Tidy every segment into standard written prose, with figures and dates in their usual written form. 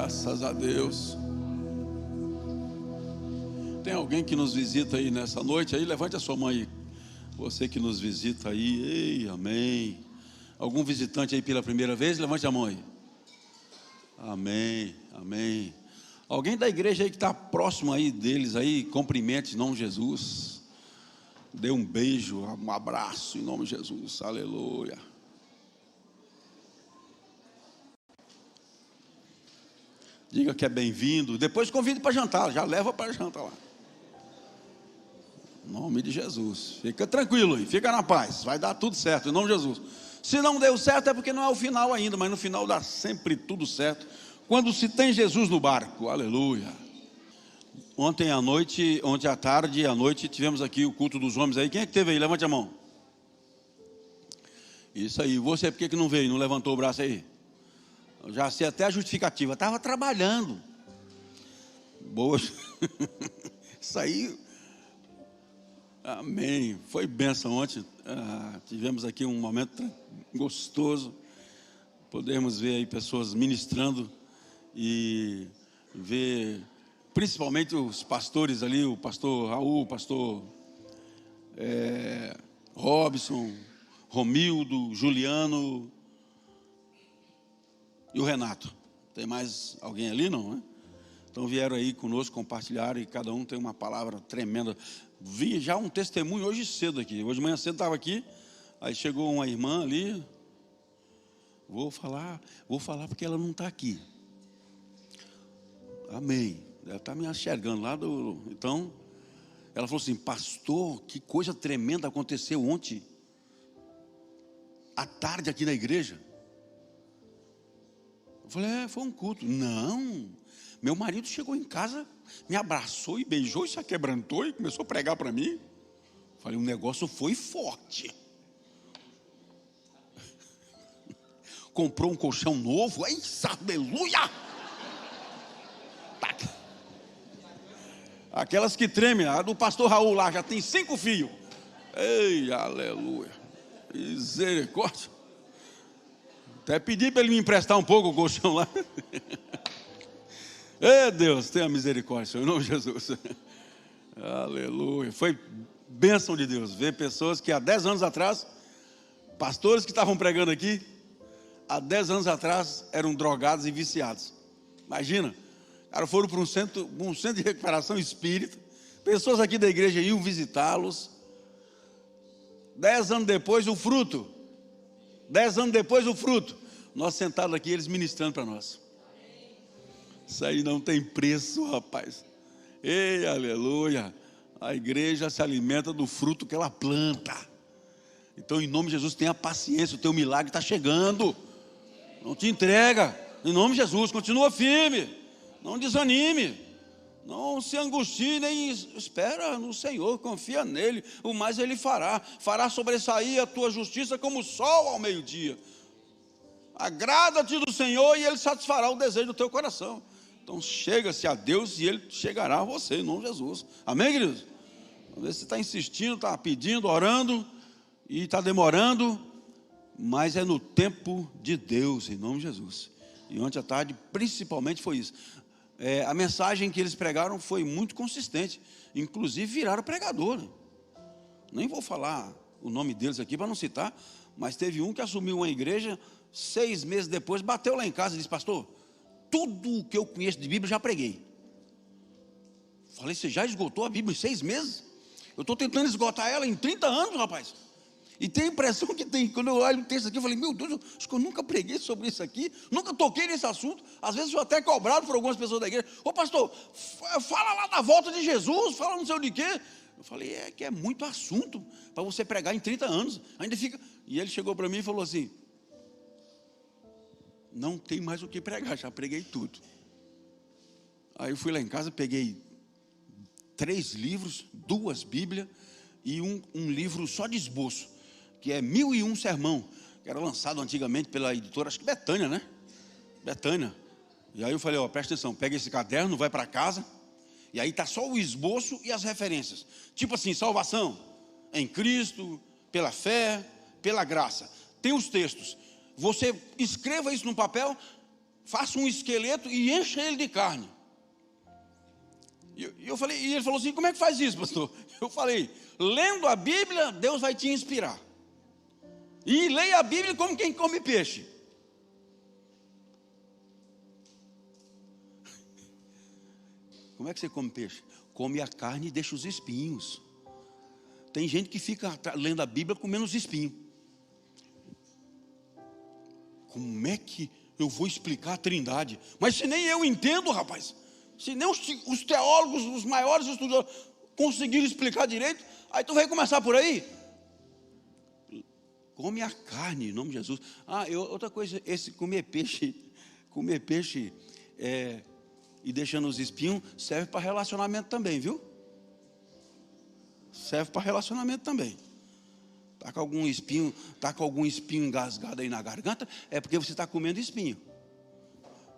Graças a Deus. Tem alguém que nos visita aí nessa noite aí? Levante a sua mão aí. Você que nos visita aí. Ei, amém. Algum visitante aí pela primeira vez? Levante a mão aí. Amém, amém. Alguém da igreja aí que está próximo aí deles aí, cumprimente em nome de Jesus. Dê um beijo, um abraço em nome de Jesus. Aleluia. Diga que é bem-vindo. Depois convide para jantar, já leva para jantar lá. Em nome de Jesus. Fica tranquilo aí, fica na paz. Vai dar tudo certo, em nome de Jesus. Se não deu certo é porque não é o final ainda, mas no final dá sempre tudo certo. Quando se tem Jesus no barco, aleluia. Ontem à tarde e à noite tivemos aqui o culto dos homens aí. Quem é que teve aí? Levante a mão. Isso aí, você por que não veio, não levantou o braço aí? Eu já sei até a justificativa, estava trabalhando. Boa. Isso aí, amém. Foi bênção ontem. Tivemos aqui um momento gostoso. Podemos ver aí pessoas ministrando e ver principalmente os pastores ali, o pastor Raul, o pastor Robson, Romildo, Juliano e o Renato. Tem mais alguém ali não, né? Então vieram aí conosco, compartilharam e cada um tem uma palavra tremenda. Vi já um testemunho hoje cedo aqui. Hoje de manhã cedo estava aqui, aí chegou uma irmã ali. Vou falar porque ela não está aqui. Amém. Ela está me enxergando lá do... Então, ela falou assim: pastor, que coisa tremenda aconteceu ontem à tarde aqui na igreja. Eu falei, foi um culto. Não, meu marido chegou em casa, me abraçou e beijou e se aquebrantou e começou a pregar para mim. Eu falei, o negócio foi forte. Comprou um colchão novo, ai, aleluia! Tá. Aquelas que tremem, a do pastor Raul lá, já tem 5 filhos. Ei, aleluia! Misericórdia! Até pedi para ele me emprestar um pouco o colchão lá. Ei, Deus, tenha misericórdia, Senhor, em nome de Jesus. Aleluia! Foi bênção de Deus ver pessoas que há 10 anos atrás, pastores que estavam pregando aqui, há 10 anos atrás eram drogados e viciados. Imagina, cara, foram para um centro de recuperação espírita. Pessoas aqui da igreja iam visitá-los. 10 anos depois o fruto. 10 anos depois o fruto. Nós sentados aqui, eles ministrando para nós. Isso aí não tem preço, rapaz. Ei, aleluia. A igreja se alimenta do fruto que ela planta. Então, em nome de Jesus, tenha paciência. O teu milagre está chegando. Não te entrega, em nome de Jesus, continua firme, não desanime, não se angustie, nem espera no Senhor, confia nele, o mais ele fará sobressair a tua justiça como o sol ao meio-dia. Agrada-te do Senhor e ele satisfará o desejo do teu coração. Então chega-se a Deus e ele chegará a você, em nome de Jesus. Amém, queridos? Às vezes você está insistindo, está pedindo, orando e está demorando, mas é no tempo de Deus, em nome de Jesus. E ontem à tarde, principalmente foi isso. A mensagem que eles pregaram foi muito consistente. Inclusive viraram pregador, né? Nem vou falar o nome deles aqui para não citar, mas teve um que assumiu uma igreja, 6 meses depois, bateu lá em casa e disse: pastor, tudo o que eu conheço de Bíblia já preguei. Falei, você já esgotou a Bíblia em 6 meses? Eu estou tentando esgotar ela em 30 anos, rapaz. E tem a impressão que tem, quando eu olho o texto aqui, eu falei, meu Deus, acho que eu nunca preguei sobre isso aqui, nunca toquei nesse assunto. Às vezes eu até cobrado por algumas pessoas da igreja: ô pastor, fala lá da volta de Jesus, fala não sei o de quê. Eu falei, que é muito assunto para você pregar em 30 anos, ainda fica. E ele chegou para mim e falou assim: não tem mais o que pregar, já preguei tudo. Aí eu fui lá em casa, peguei 3 livros, 2 Bíblias e um livro só de esboço, que é 1001 Sermão, que era lançado antigamente pela editora, acho que Betânia, né? Betânia. E aí eu falei, presta atenção, pega esse caderno, vai para casa, e aí está só o esboço e as referências. Tipo assim, salvação em Cristo, pela fé, pela graça. Tem os textos. Você escreva isso no papel, faça um esqueleto e encha ele de carne. E eu falei, e ele falou assim, como é que faz isso, pastor? Eu falei, lendo a Bíblia, Deus vai te inspirar. E leia a Bíblia como quem come peixe. Como é que você come peixe? Come a carne e deixa os espinhos. Tem gente que fica lendo a Bíblia comendo os espinhos. Como é que eu vou explicar a Trindade? Mas se nem eu entendo, rapaz. Se nem os teólogos, os maiores estudiosos conseguiram explicar direito, aí tu vai começar por aí. Come a carne, em nome de Jesus. Outra coisa, esse comer peixe e deixando os espinhos, serve para relacionamento também, viu? Serve para relacionamento também. Está com algum espinho engasgado aí na garganta, é porque você está comendo espinho.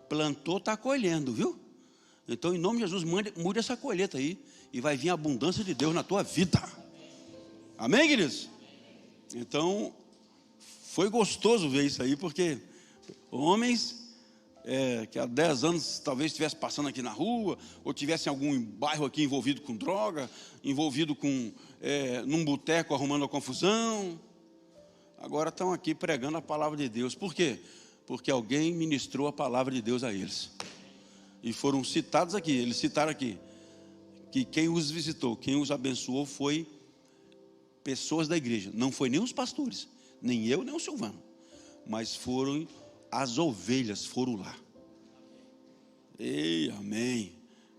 Plantou, está colhendo, viu? Então, em nome de Jesus, mude essa colheita aí, e vai vir a abundância de Deus na tua vida. Amém, queridos? Então, foi gostoso ver isso aí, porque homens que há 10 anos talvez estivesse passando aqui na rua, ou tivesse em algum bairro aqui envolvido com droga, envolvido num boteco arrumando a confusão, agora estão aqui pregando a palavra de Deus. Por quê? Porque alguém ministrou a palavra de Deus a eles. E foram citados aqui, eles citaram aqui, que quem os visitou, quem os abençoou foi pessoas da igreja. Não foi nem os pastores, nem eu, nem o Silvano, mas foram as ovelhas, foram lá. Ei, amém.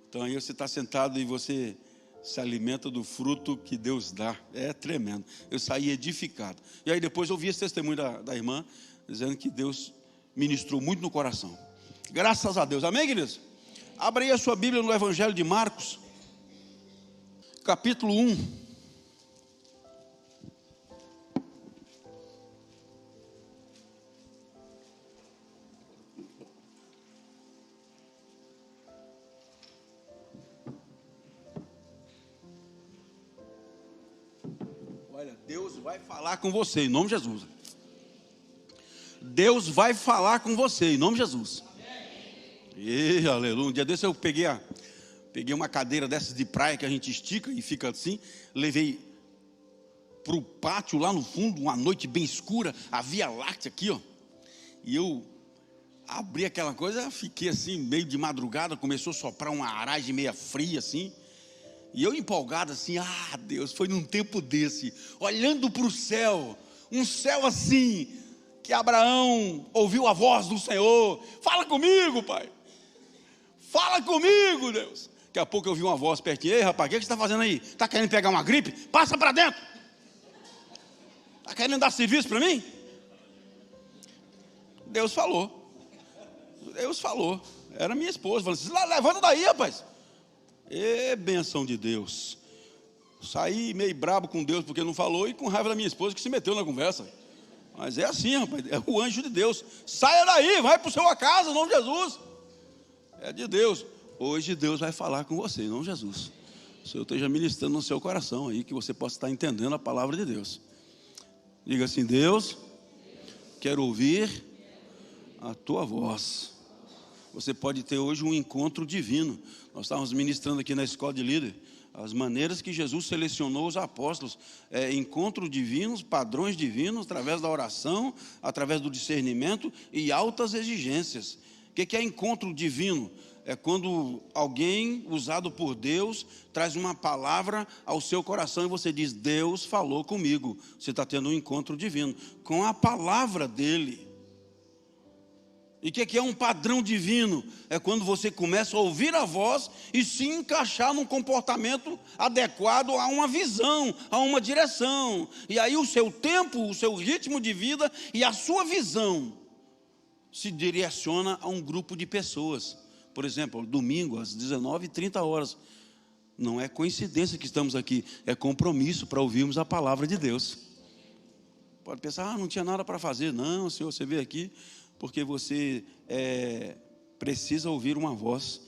Então aí você está sentado e você se alimenta do fruto que Deus dá. É tremendo. Eu saí edificado. E aí depois eu ouvi esse testemunho da irmã, dizendo que Deus ministrou muito no coração. Graças a Deus. Amém, queridos? Abra aí a sua Bíblia no Evangelho de Marcos, capítulo 1. Olha, Deus vai falar com você, em nome de Jesus. Deus vai falar com você, em nome de Jesus. E aleluia. Um dia desse eu peguei uma cadeira dessas de praia que a gente estica e fica assim. Levei para o pátio lá no fundo, uma noite bem escura, a Via Láctea aqui, ó. E eu abri aquela coisa, fiquei assim, meio de madrugada, começou a soprar uma aragem meia fria assim. E eu empolgado assim, Deus, foi num tempo desse, olhando para o céu, um céu assim, que Abraão ouviu a voz do Senhor. Fala comigo, pai. Fala comigo, Deus. Daqui a pouco eu vi uma voz pertinho. Ei, rapaz, o que você está fazendo aí? Está querendo pegar uma gripe? Passa para dentro. Está querendo dar serviço para mim? Deus falou. Deus falou. Era minha esposa. Falou assim, levanta daí, rapaz. Benção de Deus. Saí meio brabo com Deus porque não falou, e com raiva da minha esposa que se meteu na conversa. Mas é assim, rapaz, é o anjo de Deus. Saia daí, vai para o seu casa, em nome de Jesus. É de Deus. Hoje Deus vai falar com você, em nome de Jesus. O Senhor esteja ministrando no seu coração aí, que você possa estar entendendo a palavra de Deus. Diga assim, Deus, quero ouvir a tua voz. Você pode ter hoje um encontro divino. Nós estávamos ministrando aqui na escola de líder as maneiras que Jesus selecionou os apóstolos, encontros divinos, padrões divinos, através da oração, através do discernimento e altas exigências. O que é encontro divino? É quando alguém usado por Deus traz uma palavra ao seu coração e você diz, Deus falou comigo. Você está tendo um encontro divino com a palavra dele. E o que é um padrão divino? É quando você começa a ouvir a voz e se encaixar num comportamento adequado a uma visão, a uma direção. E aí o seu tempo, o seu ritmo de vida e a sua visão se direciona a um grupo de pessoas. Por exemplo, domingo às 19h30. Não é coincidência que estamos aqui, é compromisso para ouvirmos a palavra de Deus. Pode pensar, não tinha nada para fazer. Não, Senhor, você veio aqui porque você precisa ouvir uma voz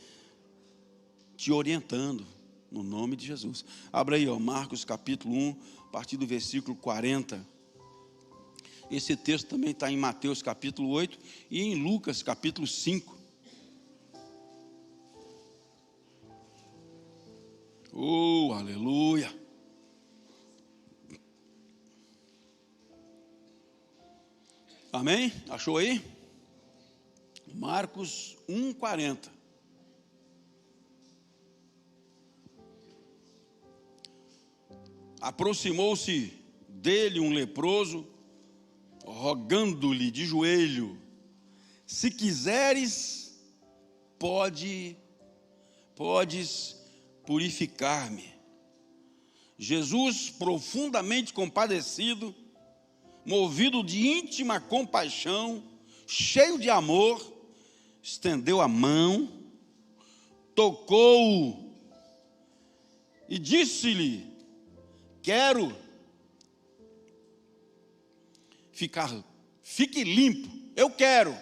te orientando, no nome de Jesus. Abra aí, Marcos capítulo 1, a partir do versículo 40. Esse texto também está em Mateus capítulo 8 e em Lucas capítulo 5. aleluia. Amém? Achou aí? Marcos 1:40. Aproximou-se dele um leproso, rogando-lhe de joelho: se quiseres, podes purificar-me. Jesus, profundamente compadecido, movido de íntima compaixão, cheio de amor, estendeu a mão, tocou-o e disse-lhe: quero fique limpo. Eu quero.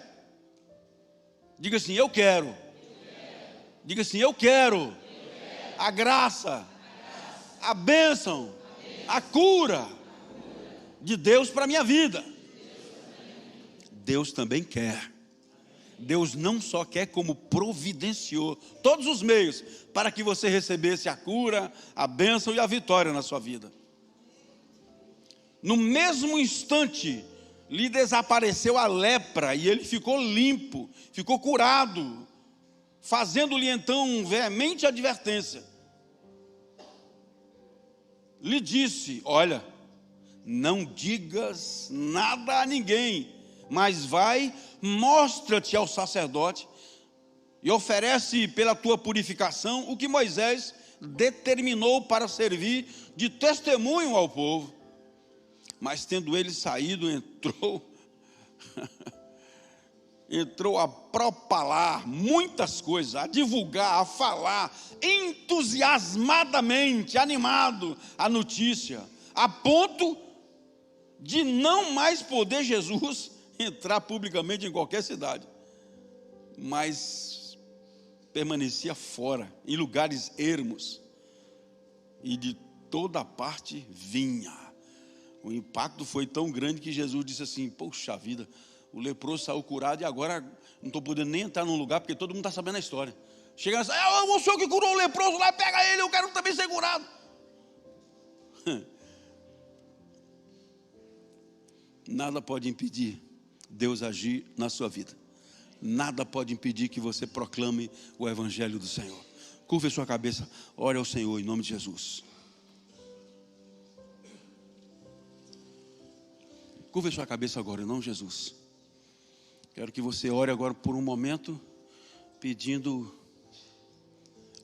Diga assim: eu quero. Diga assim: eu quero. A graça, a bênção, a cura de Deus para a minha vida. Deus também quer. Deus não só quer, como providenciou todos os meios para que você recebesse a cura, a bênção e a vitória na sua vida. No mesmo instante, lhe desapareceu a lepra e ele ficou limpo, ficou curado, fazendo-lhe então veemente advertência. Lhe disse: olha, não digas nada a ninguém, mas vai, mostra-te ao sacerdote e oferece pela tua purificação o que Moisés determinou para servir de testemunho ao povo. Mas tendo ele saído, entrou a propalar muitas coisas, a divulgar, a falar entusiasmadamente, animado a notícia, a ponto de não mais poder Jesus entrar publicamente em qualquer cidade, mas permanecia fora, em lugares ermos, e de toda parte vinha. O impacto foi tão grande que Jesus disse assim: poxa vida, o leproso saiu curado e agora não estou podendo nem entrar num lugar porque todo mundo está sabendo a história. Chega assim: o senhor que curou o leproso lá, pega ele, eu quero também ser curado. Nada pode impedir Deus agir na sua vida. Nada pode impedir que você proclame o evangelho do Senhor. Curva a sua cabeça, ore ao Senhor em nome de Jesus. Curva a sua cabeça agora em nome de Jesus. Quero que você ore agora por um momento, pedindo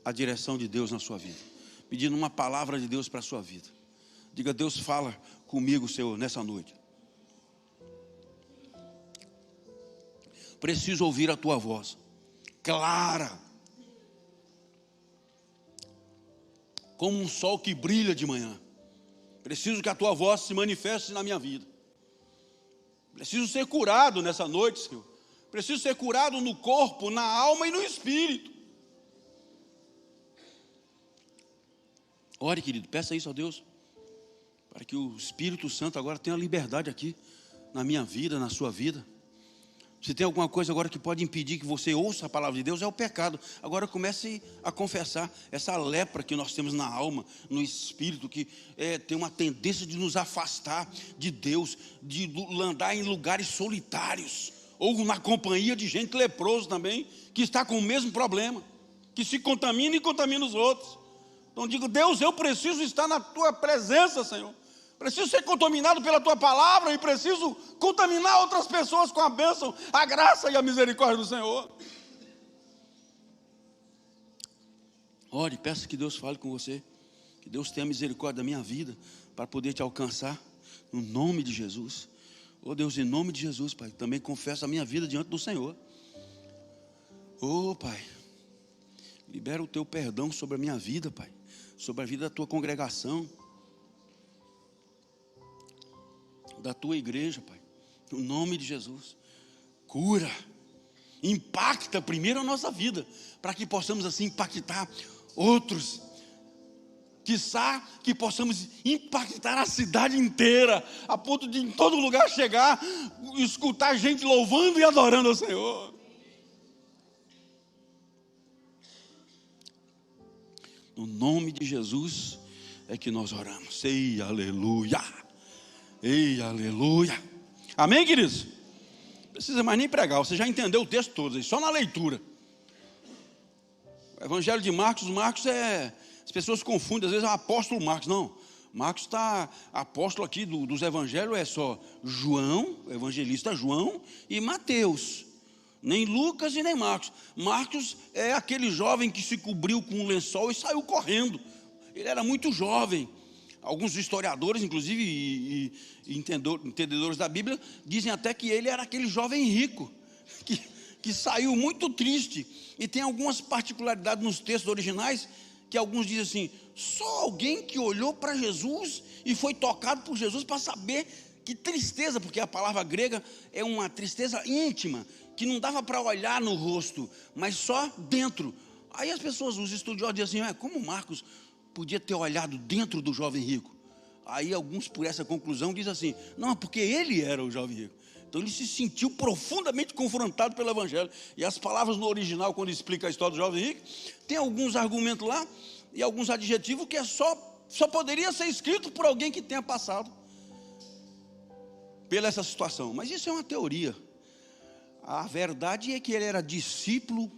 a direção de Deus na sua vida, pedindo uma palavra de Deus para a sua vida. Diga: Deus, fala comigo, Senhor, nessa noite. Preciso ouvir a tua voz, clara, como um sol que brilha de manhã. Preciso que a tua voz se manifeste na minha vida. Preciso ser curado nessa noite, Senhor. Preciso ser curado no corpo, na alma e no espírito. Ore, querido, peça isso a Deus, para que o Espírito Santo agora tenha liberdade aqui, na minha vida, na sua vida. Se tem alguma coisa agora que pode impedir que você ouça a palavra de Deus, é o pecado. Agora comece a confessar essa lepra que nós temos na alma, no espírito, que tem uma tendência de nos afastar de Deus, de andar em lugares solitários, ou na companhia de gente leprosa também, que está com o mesmo problema, que se contamina e contamina os outros. Então digo: Deus, eu preciso estar na tua presença, Senhor. Preciso ser contaminado pela tua palavra e preciso contaminar outras pessoas com a bênção, a graça e a misericórdia do Senhor. Ore, peça que Deus fale com você, que Deus tenha misericórdia da minha vida para poder te alcançar, no nome de Jesus. Oh Deus, em nome de Jesus, Pai, também confesso a minha vida diante do Senhor. Oh Pai, libera o teu perdão sobre a minha vida, Pai, sobre a vida da tua congregação, da tua igreja, Pai, no nome de Jesus. Cura, impacta primeiro a nossa vida, para que possamos assim impactar outros, quiçá que possamos impactar a cidade inteira, a ponto de em todo lugar chegar, escutar gente louvando e adorando ao Senhor. No nome de Jesus, é que nós oramos. Ei, aleluia. Ei, aleluia. Amém, queridos? Não precisa mais nem pregar, você já entendeu o texto todo, só na leitura. O Evangelho de Marcos, as pessoas confundem, às vezes é o apóstolo Marcos. Não, Marcos está, apóstolo aqui dos evangelhos é só João, o evangelista João, e Mateus. Nem Lucas e nem Marcos. Marcos é aquele jovem que se cobriu com um lençol e saiu correndo. Ele era muito jovem. Alguns historiadores, inclusive, e entendedores da Bíblia, dizem até que ele era aquele jovem rico, que saiu muito triste. E tem algumas particularidades nos textos originais, que alguns dizem assim, só alguém que olhou para Jesus e foi tocado por Jesus para saber que tristeza, porque a palavra grega é uma tristeza íntima, que não dava para olhar no rosto, mas só dentro. Aí as pessoas, os estudiosos dizem assim, como Marcos podia ter olhado dentro do jovem rico? Aí alguns, por essa conclusão, dizem assim, não, porque ele era o jovem rico. Então ele se sentiu profundamente confrontado pelo Evangelho. E as palavras no original, quando explica a história do jovem rico, tem alguns argumentos lá, e alguns adjetivos que só poderia ser escrito por alguém que tenha passado pela essa situação. Mas isso é uma teoria. A verdade é que ele era discípulo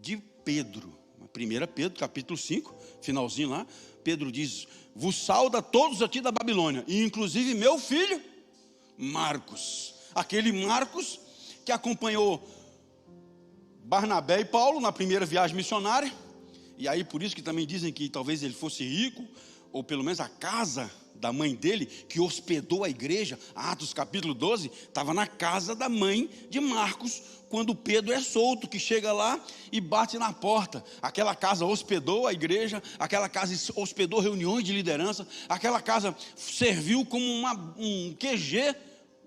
de Pedro. 1 Pedro, capítulo 5, finalzinho lá, Pedro diz, vos sauda todos aqui da Babilônia, e inclusive meu filho, Marcos. Aquele Marcos que acompanhou Barnabé e Paulo na primeira viagem missionária, e aí por isso que também dizem que talvez ele fosse rico, ou pelo menos a casa da mãe dele, que hospedou a igreja, Atos capítulo 12, estava na casa da mãe de Marcos, quando Pedro é solto, que chega lá e bate na porta. Aquela casa hospedou a igreja, aquela casa hospedou reuniões de liderança, aquela casa serviu como um QG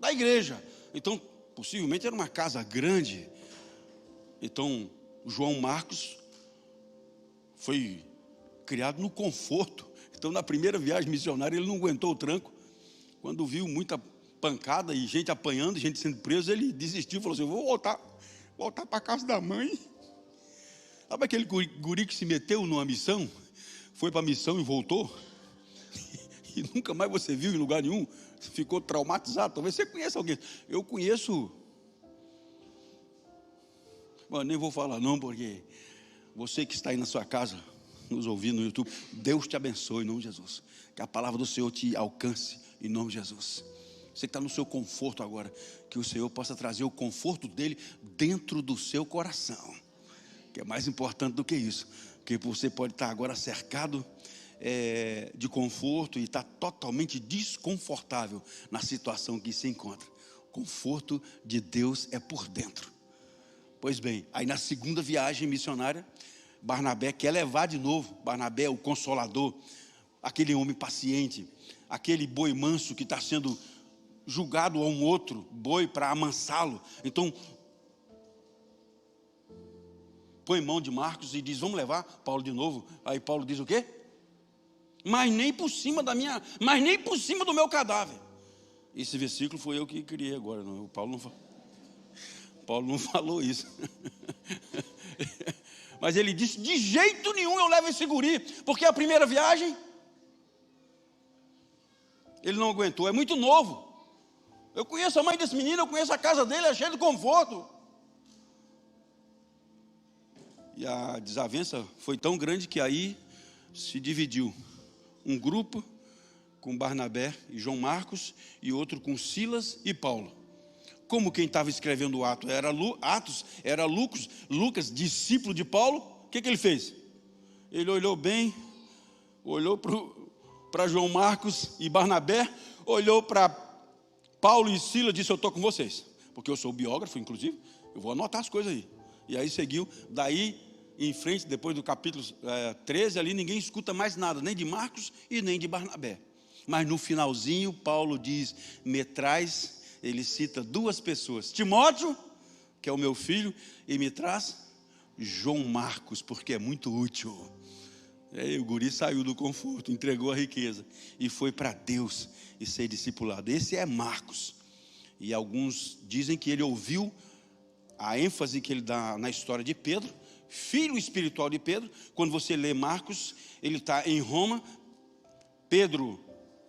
da igreja. Então, possivelmente era uma casa grande. Então, João Marcos foi criado no conforto. Então, na primeira viagem missionária, ele não aguentou o tranco. Quando viu muita pancada e gente apanhando, gente sendo preso, ele desistiu, falou assim, vou voltar para a casa da mãe. Sabe aquele guri que se meteu numa missão, foi para a missão e voltou, e nunca mais você viu em lugar nenhum, ficou traumatizado? Talvez você conheça alguém. Eu conheço, bom, nem vou falar não, porque você que está aí na sua casa, nos ouvindo no YouTube, Deus te abençoe em nome de Jesus, que a palavra do Senhor te alcance em nome de Jesus. Você que está no seu conforto agora, que o Senhor possa trazer o conforto dele dentro do seu coração, que é mais importante do que isso, porque você pode estar agora cercado de conforto e está totalmente desconfortável na situação que se encontra. O conforto de Deus é por dentro. Pois bem, aí na segunda viagem missionária, Barnabé quer levar de novo, Barnabé o consolador, aquele homem paciente, aquele boi manso que está sendo julgado a um outro boi para amansá-lo. Então põe mão de Marcos e diz, vamos levar Paulo de novo. Aí Paulo diz o quê? Mas nem por cima do meu cadáver. Esse versículo foi eu que criei agora, não, Paulo não falou isso. Mas ele disse, de jeito nenhum eu levo esse guri, porque a primeira viagem ele não aguentou, é muito novo. Eu conheço a mãe desse menino, eu conheço a casa dele, é cheio de conforto. E a desavença foi tão grande que aí se dividiu. Um grupo com Barnabé e João Marcos, e outro com Silas e Paulo. Como quem estava escrevendo o Atos era Lucas, discípulo de Paulo, o que ele fez? Ele olhou bem, olhou para João Marcos e Barnabé, olhou para Paulo e Silas e disse, eu estou com vocês, porque eu sou biógrafo, inclusive, eu vou anotar as coisas aí. E aí seguiu, daí em frente, depois do capítulo 13, ali ninguém escuta mais nada, nem de Marcos e nem de Barnabé. Mas no finalzinho, Paulo diz, me traz, ele cita duas pessoas, Timóteo, que é o meu filho, e me traz João Marcos, porque é muito útil. Aí o guri saiu do conforto, entregou a riqueza e foi para Deus e ser discipulado. Esse é Marcos. E alguns dizem que ele ouviu a ênfase que ele dá na história de Pedro, filho espiritual de Pedro. Quando você lê Marcos, ele está em Roma, Pedro,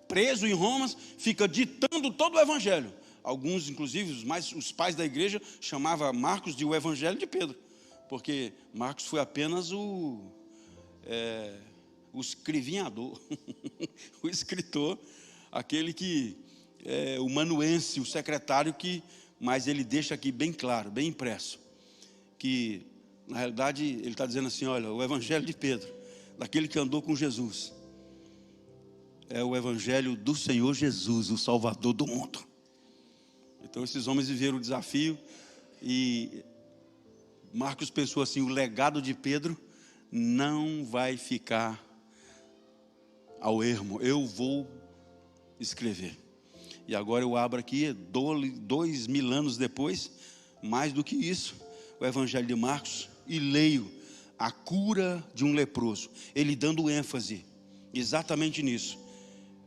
preso em Roma, fica ditando todo o evangelho. Alguns, inclusive, os pais da igreja, chamavam Marcos de o evangelho de Pedro, porque Marcos foi apenas o escrivinhador, o escritor, aquele que o manuense, o secretário mas ele deixa aqui bem claro, bem impresso, que na realidade ele está dizendo assim: olha, o evangelho de Pedro, daquele que andou com Jesus, é o evangelho do Senhor Jesus, o Salvador do mundo. Então esses homens viveram o desafio, e Marcos pensou assim: o legado de Pedro não vai ficar ao ermo, eu vou escrever. E agora eu abro aqui, 2000 anos depois, mais do que isso, o evangelho de Marcos, e leio a cura de um leproso, ele dando ênfase exatamente nisso,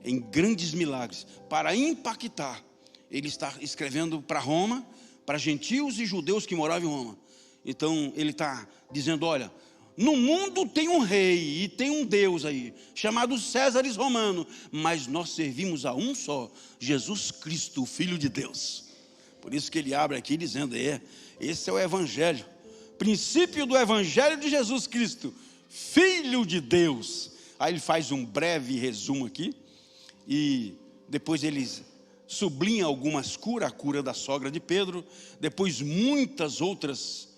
em grandes milagres, para impactar. Ele está escrevendo para Roma, para gentios e judeus que moravam em Roma. Então ele está dizendo: olha, no mundo tem um rei e tem um Deus aí, chamado Césares Romano, mas nós servimos a um só, Jesus Cristo, o Filho de Deus. Por isso que ele abre aqui dizendo: esse é o evangelho, princípio do evangelho de Jesus Cristo, Filho de Deus. Aí ele faz um breve resumo aqui, e depois ele sublinha algumas curas, a cura da sogra de Pedro, depois muitas outras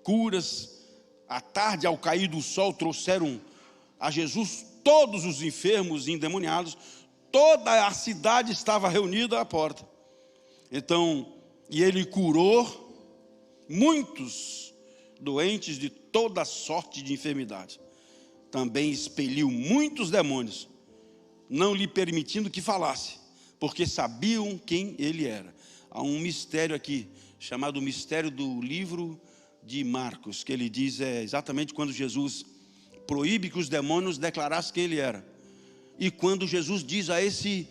curas. À tarde, ao cair do sol, trouxeram a Jesus todos os enfermos e endemoniados. Toda a cidade estava reunida à porta. Então, e ele curou muitos doentes de toda sorte de enfermidade. Também expeliu muitos demônios, não lhe permitindo que falasse, porque sabiam quem ele era. Há um mistério aqui, chamado mistério do livro de Marcos, que ele diz exatamente quando Jesus proíbe que os demônios declarassem quem ele era. E quando Jesus diz a esse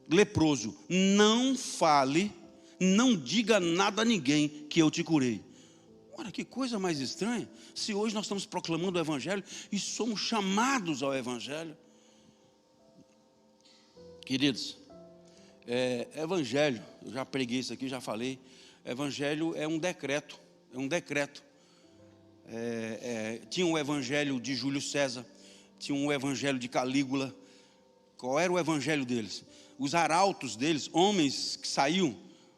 leproso: não fale, não diga nada a ninguém que eu te curei. Olha que coisa mais estranha, se hoje nós estamos proclamando o evangelho e somos chamados ao evangelho. Queridos, evangelho, eu já preguei isso aqui, já falei, evangelho é um decreto. Tinha um evangelho de Júlio César, tinha um evangelho de Calígula. Qual era o evangelho deles? Os arautos deles, homens que saíam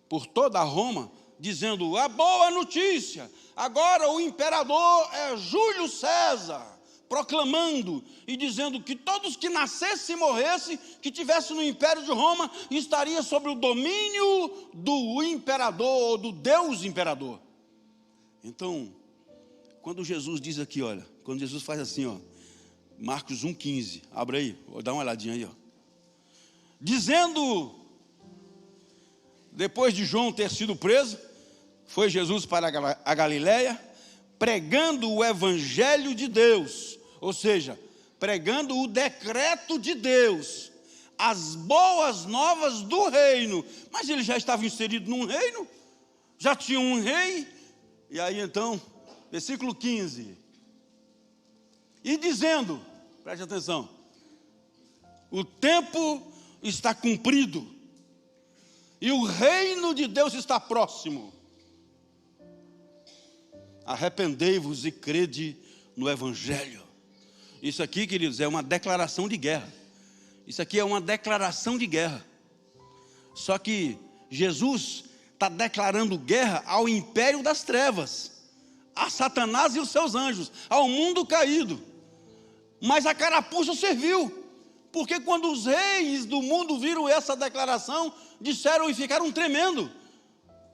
por toda a Roma, dizendo: a boa notícia, agora o imperador é Júlio César, proclamando e dizendo que todos que nascessem e morressem, que tivessem no império de Roma, estaria sob o domínio do imperador, do Deus imperador. Então, quando Jesus diz aqui, olha, quando Jesus faz assim, ó, Marcos 1,15, abre aí, vou dar uma olhadinha aí, ó. Dizendo, depois de João ter sido preso, foi Jesus para a Galileia, pregando o evangelho de Deus, ou seja, pregando o decreto de Deus, as boas novas do reino. Mas ele já estava inserido num reino, já tinha um rei. E aí então, versículo 15, e dizendo, preste atenção: o tempo está cumprido, e o reino de Deus está próximo. Arrependei-vos e crede no evangelho. Isso aqui, queridos, é uma declaração de guerra. Isso aqui é uma declaração de guerra. Só que Jesus está declarando guerra ao império das trevas, a Satanás e os seus anjos, ao mundo caído. Mas a carapuça serviu, porque quando os reis do mundo viram essa declaração, disseram e ficaram tremendo: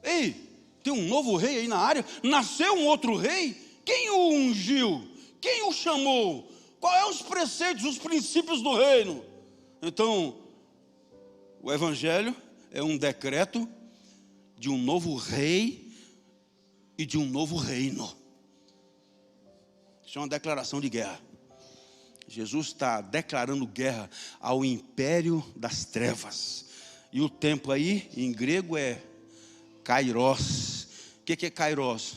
ei, tem um novo rei aí na área, nasceu um outro rei, quem o ungiu? Quem o chamou? Quais são os preceitos, os princípios do reino? Então, o evangelho é um decreto de um novo rei e de um novo reino. Isso é uma declaração de guerra. Jesus está declarando guerra ao império das trevas. E o tempo aí, em grego, é kairos. O que é kairos?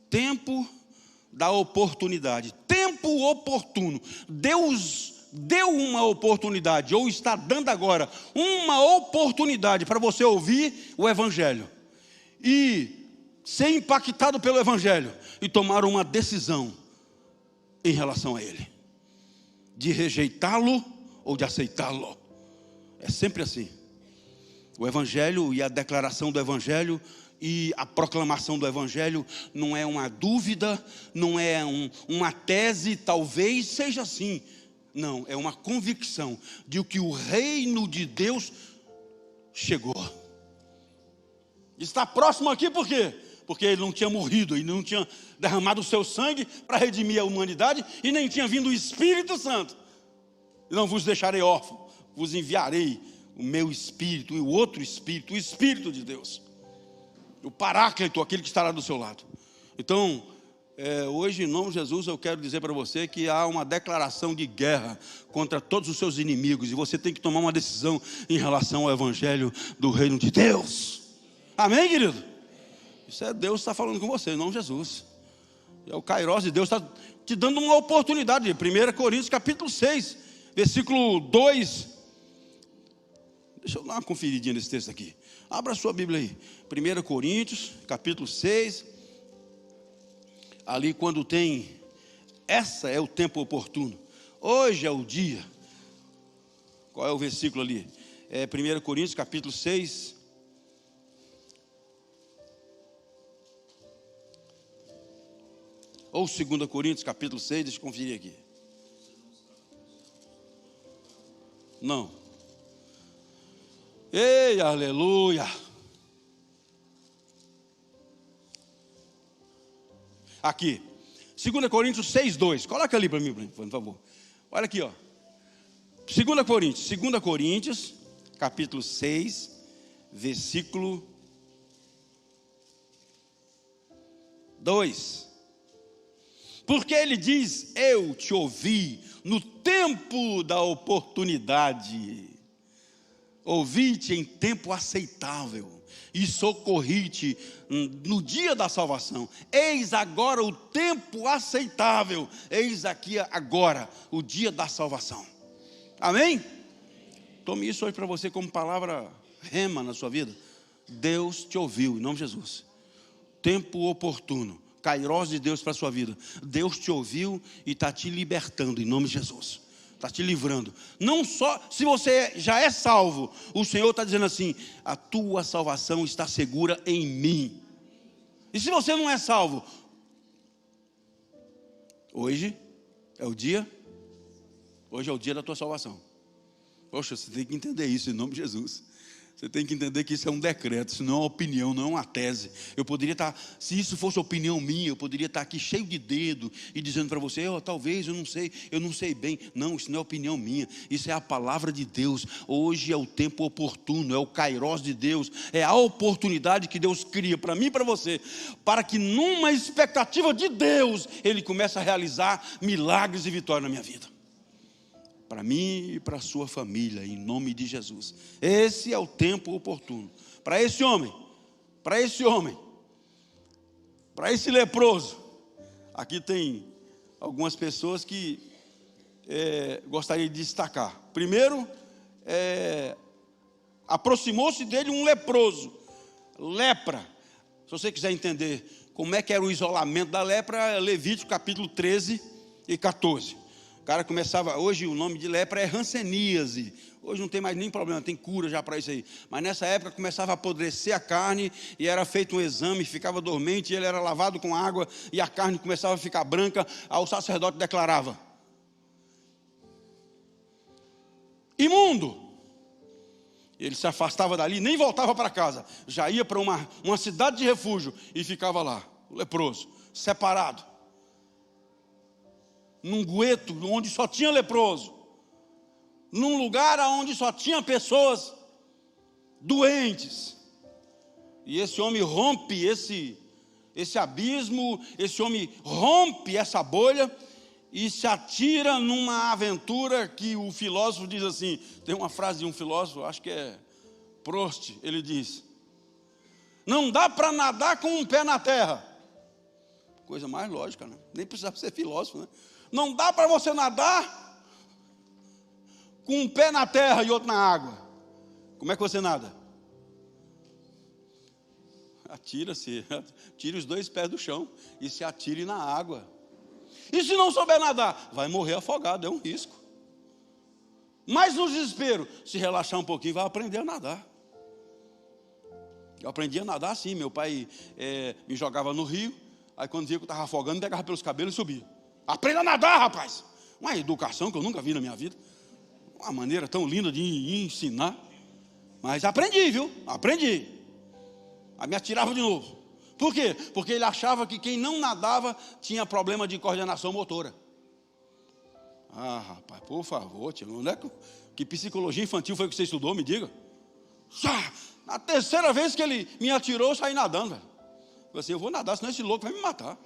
Tempo da oportunidade, tempo oportuno. Deus deu uma oportunidade, ou está dando agora uma oportunidade para você ouvir o Evangelho e ser impactado pelo Evangelho e tomar uma decisão em relação a ele, de rejeitá-lo ou de aceitá-lo. É sempre assim. O Evangelho e a declaração do Evangelho e a proclamação do Evangelho não é uma dúvida, não é uma tese, talvez seja assim. Não, é uma convicção de que o reino de Deus chegou. Está próximo aqui por quê? Porque ele não tinha morrido e não tinha derramado o seu sangue para redimir a humanidade e nem tinha vindo o Espírito Santo. Não vos deixarei órfão, vos enviarei o meu Espírito e o outro Espírito, o Espírito de Deus, o Paráclito, aquele que estará do seu lado. Então, hoje, em nome de Jesus, eu quero dizer para você que há uma declaração de guerra contra todos os seus inimigos, e você tem que tomar uma decisão em relação ao Evangelho do Reino de Deus. Amém, querido? Isso é Deus que está falando com você, em nome de Jesus. É o Kairos de Deus, está te dando uma oportunidade. 1 Coríntios capítulo 6, versículo 2. Deixa eu dar uma conferidinha nesse texto aqui. Abra a sua Bíblia aí. 1 Coríntios, capítulo 6. Ali quando tem, essa é o tempo oportuno. Hoje é o dia. Qual é o versículo ali? 1 Coríntios, capítulo 6. Ou 2 Coríntios, capítulo 6, deixa eu conferir aqui. Não. Ei, aleluia. Aqui, 2 Coríntios 6:2. Coloca ali para mim, por favor. Olha aqui, ó. 2 Coríntios, capítulo 6, versículo 2. Porque ele diz: eu te ouvi no tempo da oportunidade, ouvi-te em tempo aceitável e socorri-te no dia da salvação. Eis agora o tempo aceitável, eis aqui agora o dia da salvação. Amém? Tome isso hoje para você como palavra rema na sua vida. Deus te ouviu, em nome de Jesus. Tempo oportuno, Kairos de Deus para a sua vida. Deus te ouviu e está te libertando, em nome de Jesus. Está te livrando. Não só, se você já é salvo, o Senhor está dizendo assim: a tua salvação está segura em mim. E se você não é salvo, hoje é o dia da tua salvação. Poxa, você tem que entender isso em nome de Jesus. Você tem que entender que isso é um decreto, isso não é uma opinião, não é uma tese. Eu poderia estar, se isso fosse opinião minha, eu poderia estar aqui cheio de dedo e dizendo para você: talvez, eu não sei bem. Não, isso não é opinião minha, isso é a palavra de Deus. Hoje é o tempo oportuno, é o Kairos de Deus, é a oportunidade que Deus cria para mim e para você, para que numa expectativa de Deus, Ele comece a realizar milagres e vitórias na minha vida. Para mim e para a sua família, em nome de Jesus. Esse é o tempo oportuno. Para esse homem, para esse leproso. Aqui tem algumas pessoas que gostaria de destacar. Primeiro, aproximou-se dele um leproso. Lepra. Se você quiser entender como é que era o isolamento da lepra, Levítico capítulo 13 e 14. O cara começava, hoje o nome de lepra é hanseníase. Hoje não tem mais nem problema, tem cura já para isso aí. Mas nessa época começava a apodrecer a carne e era feito um exame, ficava dormente, e ele era lavado com água e a carne começava a ficar branca. Aí o sacerdote declarava: imundo. Ele se afastava dali, nem voltava para casa. Já ia para uma cidade de refúgio e ficava lá, leproso, separado. Num gueto onde só tinha leproso, num lugar onde só tinha pessoas doentes. E esse homem rompe esse abismo, esse homem rompe essa bolha e se atira numa aventura que o filósofo diz assim. Tem uma frase de um filósofo, acho que é Proust, ele diz: não dá para nadar com um pé na terra. Coisa mais lógica, né? Nem precisava ser filósofo, né? Não dá para você nadar com um pé na terra e outro na água, como é que você nada? Atira-se, tire os 2 pés do chão e se atire na água. E se não souber nadar, vai morrer afogado, é um risco. Mas no desespero, se relaxar um pouquinho, vai aprender a nadar. Eu aprendi a nadar assim, meu pai me jogava no rio, aí quando via que eu estava afogando, me pegava pelos cabelos e subia. Aprenda a nadar, rapaz! Uma educação que eu nunca vi na minha vida. Uma maneira tão linda de ensinar. Mas aprendi, viu? Aprendi. Aí me atirava de novo. Por quê? Porque ele achava que quem não nadava tinha problema de coordenação motora. Ah, rapaz, por favor, tio, onde é que psicologia infantil foi que você estudou? Me diga. Na 3ª vez que ele me atirou, eu saí nadando, velho. Eu falei assim, eu vou nadar, senão esse louco vai me matar.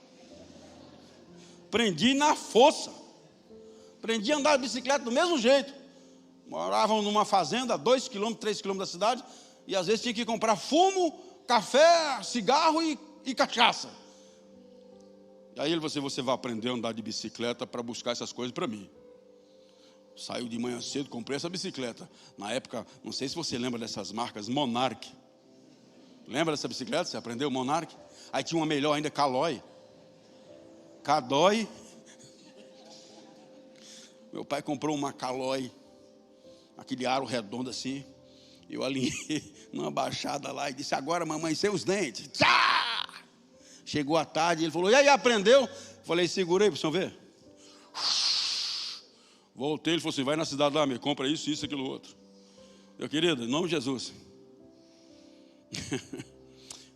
Aprendi na força. Aprendi a andar de bicicleta do mesmo jeito. Moravam numa fazenda, 2 quilômetros, 3 quilômetros da cidade, e às vezes tinha que comprar fumo, café, cigarro e cachaça. E aí ele falou assim, você vai aprender a andar de bicicleta para buscar essas coisas para mim. Saiu de manhã cedo, comprei essa bicicleta. Na época, não sei se você lembra dessas marcas, Monarch. Lembra dessa bicicleta? Você aprendeu Monarch? Aí tinha uma melhor ainda, Caloi. Cadói. Meu pai comprou uma Caloi, aquele aro redondo assim. Eu alinhei numa baixada lá e disse, agora mamãe, seus dentes. Tchá! Chegou a tarde, ele falou, e aí, aprendeu? Falei, segura aí para o senhor ver. Voltei, ele falou assim, vai na cidade lá, me compra isso, isso, aquilo, outro. Meu querido, em nome de Jesus.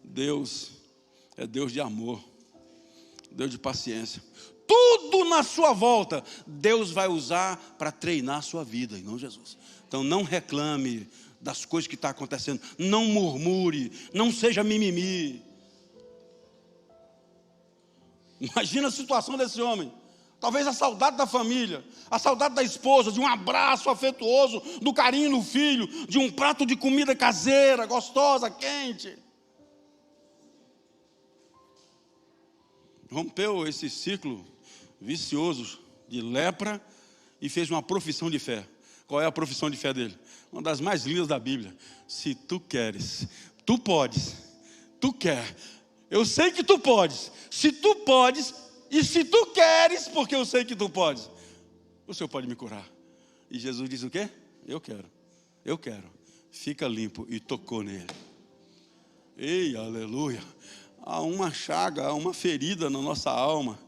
Deus é Deus de amor, Deus de paciência. Tudo na sua volta, Deus vai usar para treinar a sua vida, em nome de Jesus. Então não reclame das coisas que estão acontecendo, não murmure, não seja mimimi. Imagina a situação desse homem. Talvez a saudade da família, a saudade da esposa, de um abraço afetuoso, do carinho no filho, de um prato de comida caseira, gostosa, quente. Rompeu esse ciclo vicioso de lepra e fez uma profissão de fé. Qual é a profissão de fé dele? Uma das mais lindas da Bíblia. Se tu queres, tu podes, tu quer. Eu sei que tu podes. Se tu podes, e se tu queres, porque eu sei que tu podes, o Senhor pode me curar. E Jesus diz o quê? Eu quero. Fica limpo, e tocou nele. Ei, aleluia. Há uma chaga, há uma ferida na nossa alma,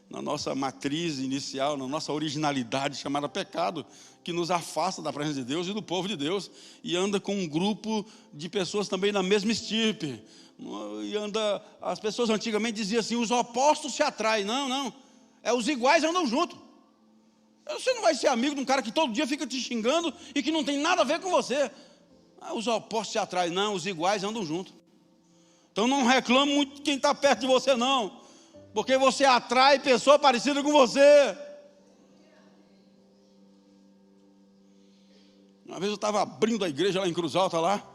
na nossa matriz inicial, na nossa originalidade chamada pecado, que nos afasta da presença de Deus e do povo de Deus, e anda com um grupo de pessoas também na mesma estirpe. E as pessoas antigamente diziam assim, os opostos se atraem. Não, os iguais andam juntos. Você não vai ser amigo de um cara que todo dia fica te xingando e que não tem nada a ver com você. Os opostos se atraem. Não, os iguais andam juntos. Então não reclame muito de quem está perto de você não, porque você atrai pessoa parecida com você. Uma vez eu estava abrindo a igreja lá em Cruz Alta lá,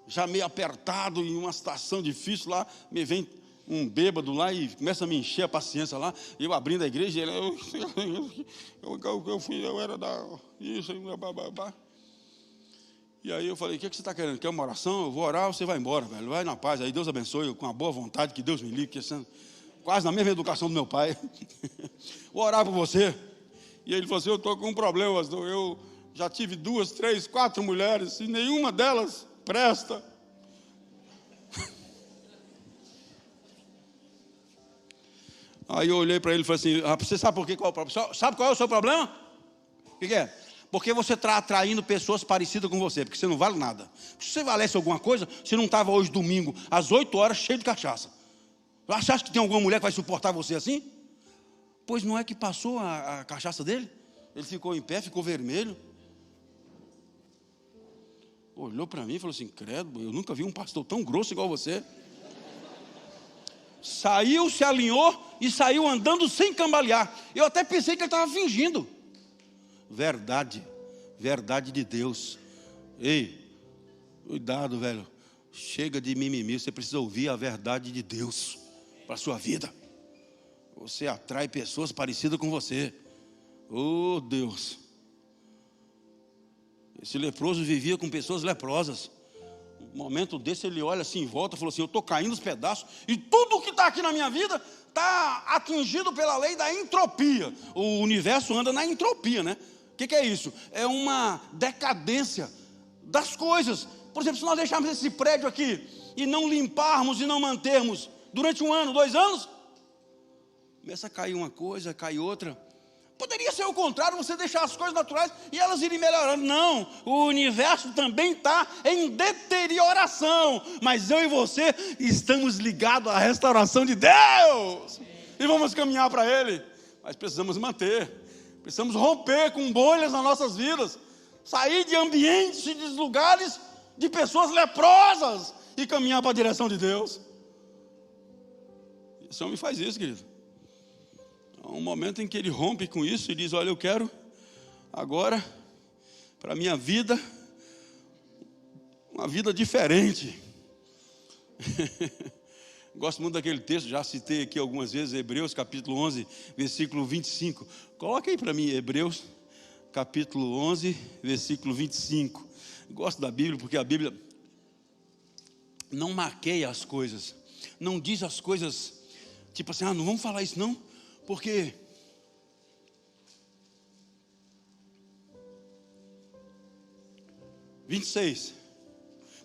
já meio apertado, em uma situação difícil lá, me vem um bêbado lá e começa a me encher a paciência lá, eu abrindo a igreja, ele, eu era da isso, e aí eu falei, o que você está querendo? Quer uma oração? Eu vou orar, você vai embora, velho, vai na paz, aí Deus abençoe, eu, com a boa vontade, que Deus me livre, quase na mesma educação do meu pai, vou orar por você. E ele falou assim, eu estou com um problema, eu já tive 2, 3, 4 mulheres, e nenhuma delas presta. Aí eu olhei para ele e falei assim, você sabe por quê? Sabe qual é o seu problema? O que é? Porque você está atraindo pessoas parecidas com você, porque você não vale nada. Se você valesse alguma coisa, você não estava hoje domingo, às 8 horas, cheio de cachaça. Você acha que tem alguma mulher que vai suportar você assim? Pois não é que passou a cachaça dele? Ele ficou em pé, ficou vermelho. Olhou para mim e falou assim, credo, eu nunca vi um pastor tão grosso igual você. Saiu, se alinhou e saiu andando sem cambalear. Eu até pensei que ele estava fingindo. Verdade de Deus. Ei, cuidado, velho. Chega de mimimi, você precisa ouvir a verdade de Deus para a sua vida. Você atrai pessoas parecidas com você. Oh, Deus. Esse leproso vivia com pessoas leprosas. Um momento desse ele olha assim em volta e falou assim: eu estou caindo os pedaços e tudo que está aqui na minha vida está atingido pela lei da entropia. O universo anda na entropia, né? O que é isso? É uma decadência das coisas. Por exemplo, se nós deixarmos esse prédio aqui e não limparmos e não mantermos durante 1 ano, 2 anos, começa a cair uma coisa, cai outra. Poderia ser o contrário, você deixar as coisas naturais e elas irem melhorando. Não, o universo também está em deterioração, mas eu e você estamos ligados à restauração de Deus e vamos caminhar para Ele. Mas precisamos manter, precisamos romper com bolhas nas nossas vidas, sair de ambientes e de lugares de pessoas leprosas e caminhar para a direção de Deus. Esse homem faz isso, querido. Há um momento em que ele rompe com isso e diz: olha, eu quero agora para a minha vida uma vida diferente. Gosto muito daquele texto, já citei aqui algumas vezes, Hebreus capítulo 11, versículo 25. Coloca aí para mim, Hebreus capítulo 11, versículo 25. Gosto da Bíblia porque a Bíblia não marqueia as coisas, não diz as coisas tipo assim: não vamos falar isso não, porque (26)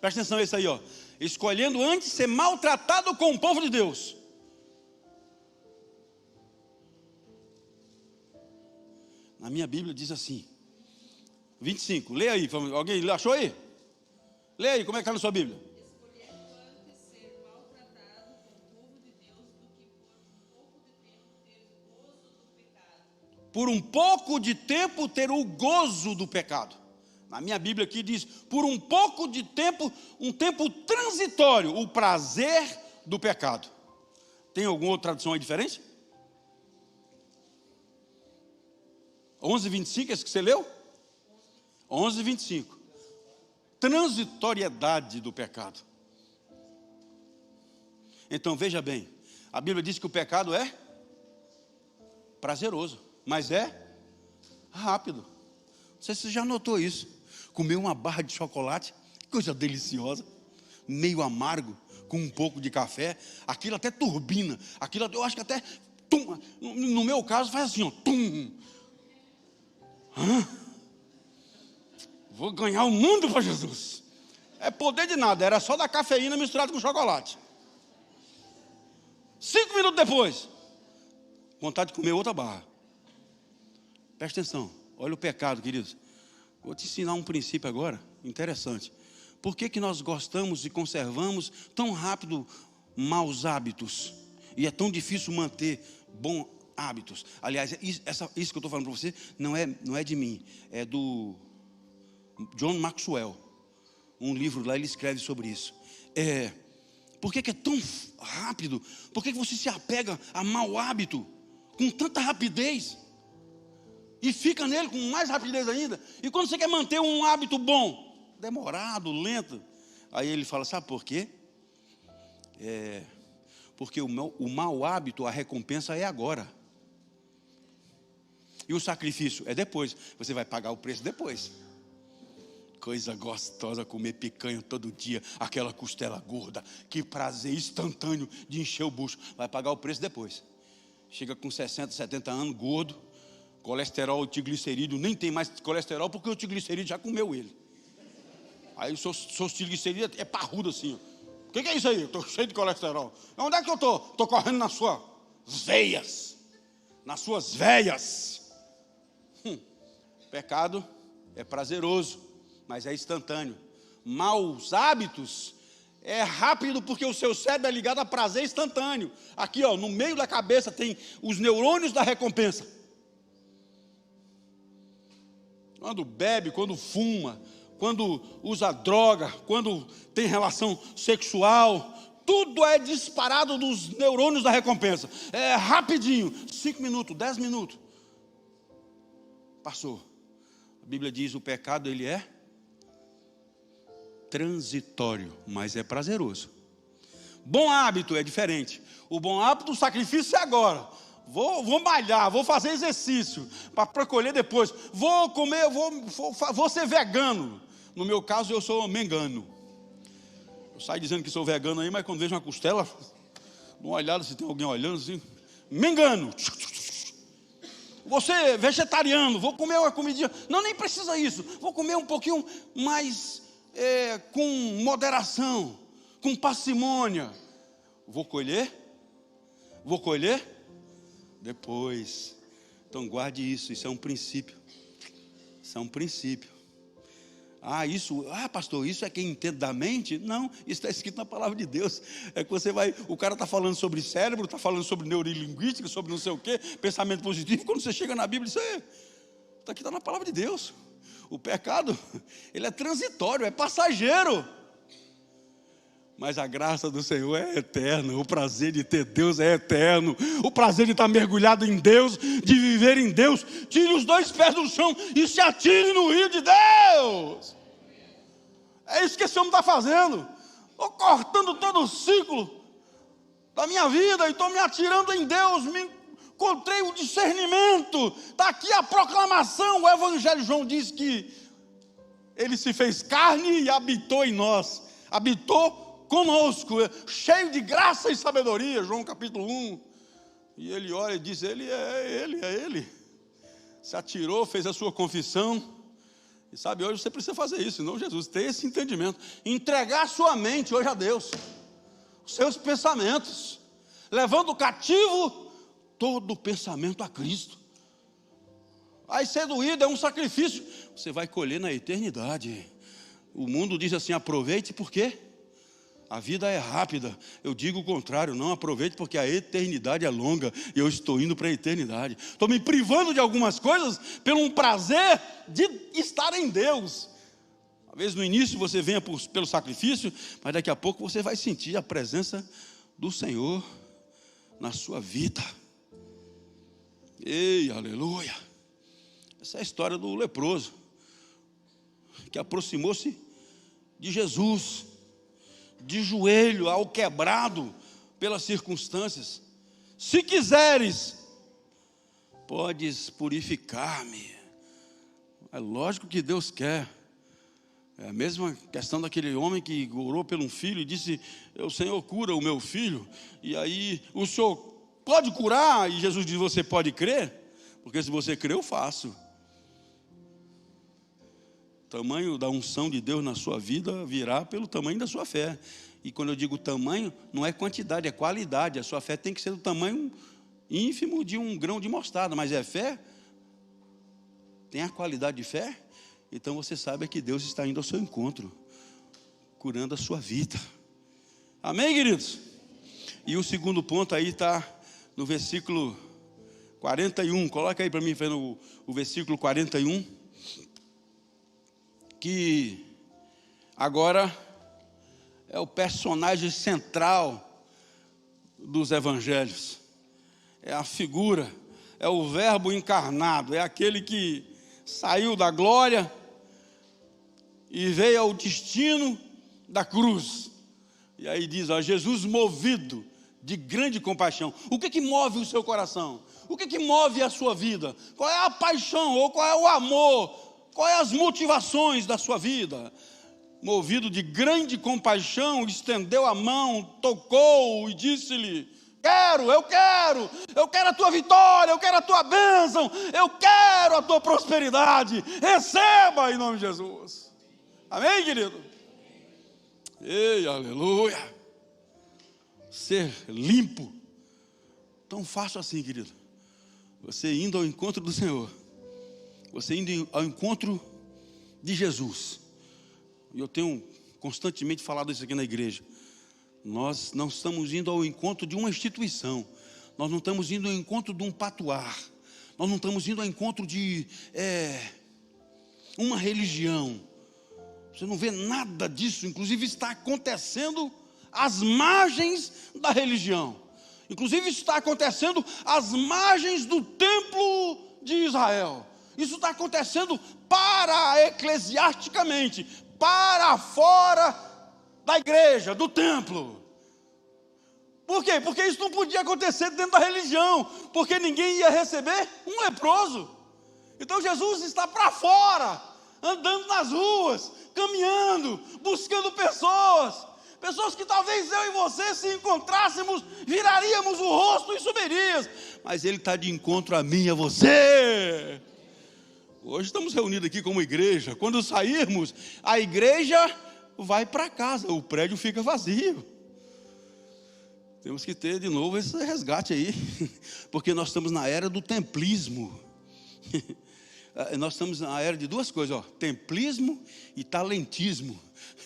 presta atenção, esse aí, ó. Escolhendo antes ser maltratado com o povo de Deus. Na minha Bíblia diz assim, 25, leia aí, alguém achou aí? Leia aí, como é que está na sua Bíblia? Escolhendo antes ser maltratado com o povo de Deus do que por um pouco de tempo ter o gozo do pecado. Na minha Bíblia aqui diz: por um pouco de tempo, um tempo transitório, o prazer do pecado. Tem alguma outra tradução aí diferente? 11:25, esse que você leu? 11:25. Transitoriedade do pecado. Então veja bem, a Bíblia diz que o pecado é prazeroso, mas é rápido. Não sei se você já notou isso. Comer uma barra de chocolate, coisa deliciosa, meio amargo, com um pouco de café, aquilo até turbina, aquilo eu acho que até, tum, no meu caso faz assim, ó, tum. Vou ganhar o mundo para Jesus. É poder de nada, era só da cafeína misturada com chocolate. 5 minutos depois, vontade de comer outra barra. Presta atenção, olha o pecado, queridos. Vou te ensinar um princípio agora, interessante. Por que nós gostamos e conservamos tão rápido maus hábitos? E é tão difícil manter bons hábitos. Aliás, isso que eu estou falando para você não é de mim, é do John Maxwell. Um livro lá, ele escreve sobre isso. Por que é tão rápido? Por que você se apega a mau hábito com tanta rapidez? E fica nele com mais rapidez ainda. E quando você quer manter um hábito bom, demorado, lento, aí ele fala: sabe por quê? Porque o mau hábito, a recompensa é agora. E o sacrifício é depois. Você vai pagar o preço depois. Coisa gostosa comer picanha todo dia, aquela costela gorda, que prazer instantâneo de encher o bucho. Vai pagar o preço depois. Chega com 60, 70 anos, gordo, colesterol, triglicerídeo, nem tem mais colesterol porque o triglicerídeo já comeu ele. Aí o seu triglicerídeo é parrudo assim. O que é isso aí? Eu estou cheio de colesterol. Onde é que eu estou? Estou correndo nas suas veias. Nas suas veias. Pecado é prazeroso, mas é instantâneo. Maus hábitos é rápido porque o seu cérebro é ligado a prazer instantâneo. Aqui, ó, no meio da cabeça tem os neurônios da recompensa. Quando bebe, quando fuma, quando usa droga, quando tem relação sexual, tudo é disparado dos neurônios da recompensa. É rapidinho, 5 minutos, 10 minutos. Passou. A Bíblia diz: o pecado, ele é transitório, mas é prazeroso. Bom hábito é diferente. O bom hábito, o sacrifício é agora. vou malhar, vou fazer exercício para colher depois. Vou comer, vou ser vegano. No meu caso, eu sou mengano. Eu saio dizendo que sou vegano aí, mas quando vejo uma costela, dou uma olhada se tem alguém olhando assim. Mengano. Vou ser vegetariano, vou comer uma comidinha. Não, nem precisa isso. Vou comer um pouquinho mais com moderação, com parcimônia. Vou colher depois. Então guarde isso, isso é um princípio. Isso é um princípio. Pastor, isso é quem entende da mente? Não, isso está escrito na palavra de Deus. É que o cara está falando sobre cérebro, está falando sobre neurolinguística, sobre não sei o quê, pensamento positivo. Quando você chega na Bíblia, isso aqui está na palavra de Deus. O pecado, ele é transitório, é passageiro. Mas a graça do Senhor é eterna. O prazer de ter Deus é eterno. O prazer de estar mergulhado em Deus, de viver em Deus. Tire os 2 pés do chão e se atire no rio de Deus. É isso que esse homem está fazendo. Estou cortando todo o ciclo da minha vida e estou me atirando em Deus. Encontrei o discernimento. Está aqui a proclamação. O Evangelho, João diz que Ele se fez carne e habitou em nós. Habitou conosco, cheio de graça e sabedoria, João capítulo 1, e ele olha e diz, ele é ele, se atirou, fez a sua confissão, e sabe, hoje você precisa fazer isso, não Jesus, ter esse entendimento, entregar a sua mente hoje a Deus, os seus pensamentos, levando cativo todo o pensamento a Cristo. Aí ser doído é um sacrifício, você vai colher na eternidade. O mundo diz assim, aproveite, por quê? A vida é rápida. Eu digo o contrário, não aproveite porque a eternidade é longa e eu estou indo para a eternidade. Estou me privando de algumas coisas pelo um prazer de estar em Deus. Às vezes no início você venha pelo sacrifício, mas daqui a pouco você vai sentir a presença do Senhor na sua vida. Ei, aleluia. Essa é a história do leproso que aproximou-se de Jesus, de joelho, ao quebrado pelas circunstâncias. Se quiseres, podes purificar-me. É lógico que Deus quer. É a mesma questão daquele homem que orou por um filho e disse, o Senhor cura o meu filho. E aí, o Senhor pode curar? E Jesus diz, você pode crer? Porque se você crer, eu faço. O tamanho da unção de Deus na sua vida virá pelo tamanho da sua fé. E quando eu digo tamanho, não é quantidade, é qualidade. A sua fé tem que ser do tamanho ínfimo de um grão de mostarda. Mas é fé? Tem a qualidade de fé? Então você sabe que Deus está indo ao seu encontro, curando a sua vida. Amém, queridos? E o segundo ponto aí está no versículo 41. Coloca aí para mim, o versículo 41. Que agora é o personagem central dos evangelhos, é a figura, é o verbo encarnado, é aquele que saiu da glória e veio ao destino da cruz. E aí diz, Jesus movido de grande compaixão. O que move o seu coração? O que move a sua vida? Qual é a paixão ou qual é o amor? Quais as motivações da sua vida? Movido de grande compaixão, estendeu a mão, tocou e disse-lhe, eu quero a tua vitória, eu quero a tua bênção, eu quero a tua prosperidade, receba em nome de Jesus. Amém, querido? Ei, aleluia. Ser limpo, tão fácil assim, querido. Você indo ao encontro do Senhor, você indo ao encontro de Jesus. E eu tenho constantemente falado isso aqui na igreja. Nós não estamos indo ao encontro de uma instituição. Nós não estamos indo ao encontro de um patuar. Nós não estamos indo ao encontro de uma religião. Você não vê nada disso. Inclusive está acontecendo às margens da religião. Inclusive isso está acontecendo às margens do templo de Israel. Isso está acontecendo eclesiasticamente, para fora da igreja, do templo. Por quê? Porque isso não podia acontecer dentro da religião, porque ninguém ia receber um leproso. Então Jesus está para fora, andando nas ruas, caminhando, buscando pessoas que talvez eu e você, se encontrássemos, viraríamos o rosto e subiríamos, mas Ele está de encontro a mim e a você. Hoje estamos reunidos aqui como igreja. Quando sairmos, a igreja vai para casa, o prédio fica vazio. Temos que ter de novo esse resgate aí, porque nós estamos na era do templismo. Nós estamos na era de duas coisas, templismo e talentismo.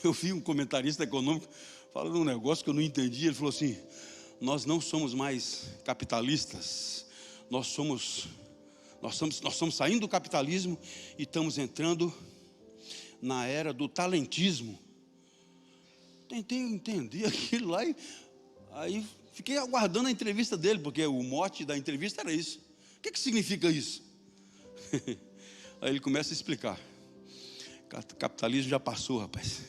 Eu vi um comentarista econômico falando um negócio que eu não entendi. Ele falou assim: nós não somos mais capitalistas, nós somos saindo do capitalismo e estamos entrando na era do talentismo. Tentei entender aquilo lá e aí fiquei aguardando a entrevista dele, porque o mote da entrevista era isso. O que significa isso? Aí ele começa a explicar. Capitalismo já passou, rapaz.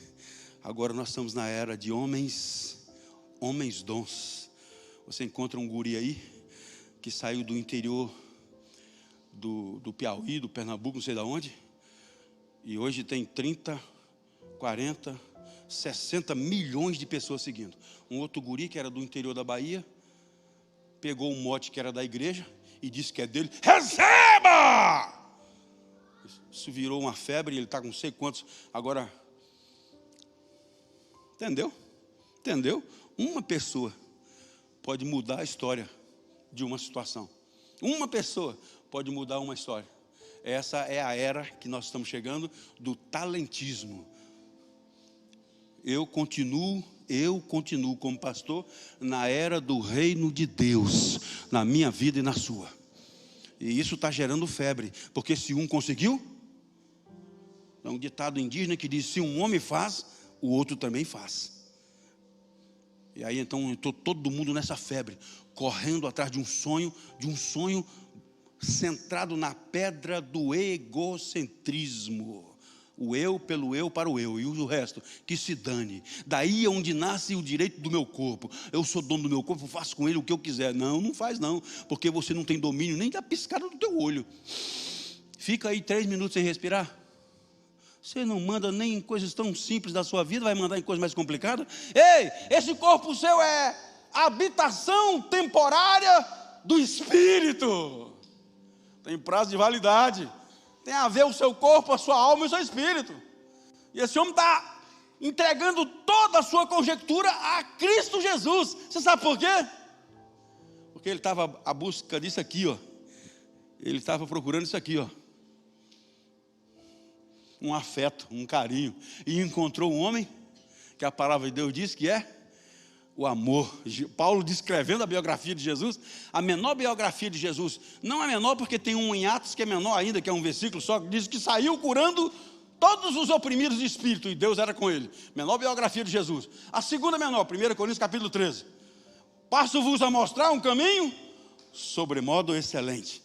Agora nós estamos na era de homens dons. Você encontra um guri aí que saiu do interior do Piauí, do Pernambuco, não sei de onde, e hoje tem 30, 40, 60 milhões de pessoas seguindo. Um outro guri que era do interior da Bahia pegou um mote que era da igreja e disse que é dele. Receba! Isso virou uma febre, ele está com não sei quantos. Agora, entendeu? Uma pessoa pode mudar a história de uma situação. Uma pessoa pode mudar uma história. Essa é a era que nós estamos chegando, do talentismo. Eu continuo como pastor na era do reino de Deus, na minha vida e na sua. E isso está gerando febre, porque se um conseguiu, é um ditado indígena que diz: se um homem faz, o outro também faz. E aí então entrou todo mundo nessa febre, correndo atrás de um sonho centrado na pedra do egocentrismo. O eu pelo eu para o eu, e o resto que se dane. Daí é onde nasce o direito do meu corpo. Eu sou dono do meu corpo, faço com ele o que eu quiser. Não faz não, porque você não tem domínio nem da piscada do teu olho. Fica aí 3 minutos sem respirar. Você não manda nem em coisas tão simples da sua vida, vai mandar em coisas mais complicadas? Ei, esse corpo seu é habitação temporária do Espírito. Tem prazo de validade. Tem a ver o seu corpo, a sua alma e o seu espírito. E esse homem está entregando toda a sua conjectura a Cristo Jesus. Você sabe por quê? Porque ele estava à busca disso aqui, ó. Ele estava procurando isso aqui, ó. Um afeto, um carinho. E encontrou um homem que a palavra de Deus diz que é o amor. Paulo descrevendo a biografia de Jesus, a menor biografia de Jesus, não é menor porque tem um em Atos que é menor ainda, que é um versículo só, que diz que saiu curando todos os oprimidos de espírito, e Deus era com ele. Menor biografia de Jesus. A segunda menor, 1 Coríntios capítulo 13. Passo-vos a mostrar um caminho sobremodo excelente.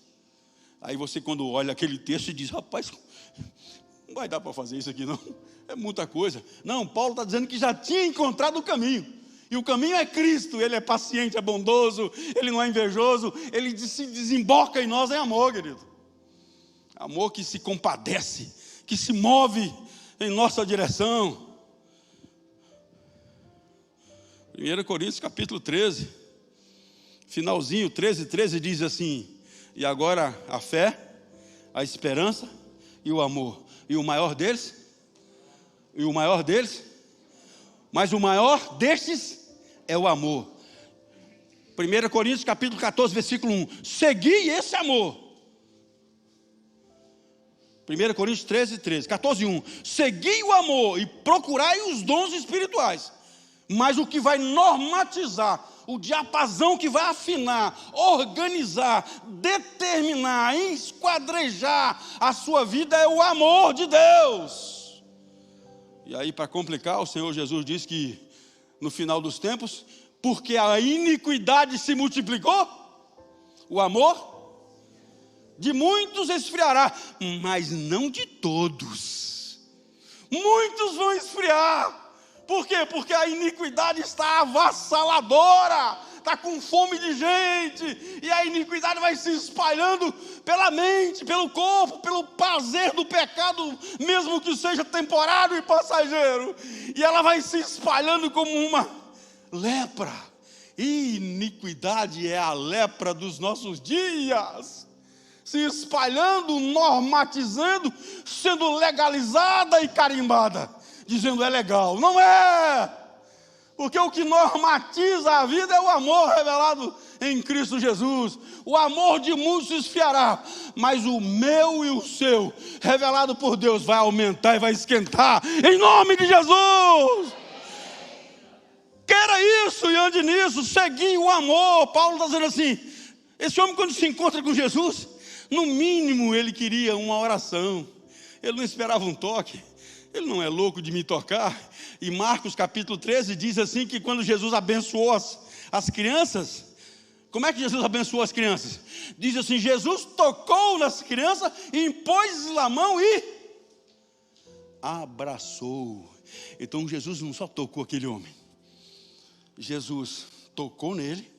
Aí você, quando olha aquele texto, diz: rapaz, não vai dar para fazer isso aqui não, é muita coisa. Não, Paulo está dizendo que já tinha encontrado o caminho. E o caminho é Cristo. Ele é paciente, é bondoso, Ele não é invejoso, Ele se desemboca em nós em amor, querido. Amor que se compadece, que se move em nossa direção. 1 Coríntios capítulo 13, finalzinho, 13 diz assim: e agora a fé, a esperança e o amor. E o maior deles? Mas o maior destes é o amor. 1 Coríntios capítulo 14, versículo 1. Segui esse amor. 1 Coríntios 14, 1. Segui o amor e procurai os dons espirituais. Mas o que vai normatizar, o diapasão que vai afinar, organizar, determinar, esquadrejar a sua vida é o amor de Deus. E aí, para complicar, o Senhor Jesus diz que no final dos tempos, porque a iniquidade se multiplicou, o amor de muitos esfriará, mas não de todos. Muitos vão esfriar. Por quê? Porque a iniquidade está avassaladora, está com fome de gente, e a iniquidade vai se espalhando pela mente, pelo corpo, pelo prazer do pecado, mesmo que seja temporário e passageiro, e ela vai se espalhando como uma lepra. E iniquidade é a lepra dos nossos dias, se espalhando, normatizando, sendo legalizada e carimbada, dizendo é legal. Não é, porque o que normatiza a vida é o amor revelado em Cristo Jesus. O amor de muitos se esfriará, mas o meu e o seu, revelado por Deus, vai aumentar e vai esquentar, em nome de Jesus. Queira isso e ande nisso, segui o amor. Paulo está dizendo assim, esse homem quando se encontra com Jesus, no mínimo ele queria uma oração, ele não esperava um toque, ele não é louco de me tocar. E Marcos capítulo 13 diz assim, que quando Jesus abençoou as crianças, como é que Jesus abençoou as crianças? Diz assim, Jesus tocou nas crianças, impôs-lhes a mão e abraçou. Então Jesus não só tocou aquele homem, Jesus tocou nele,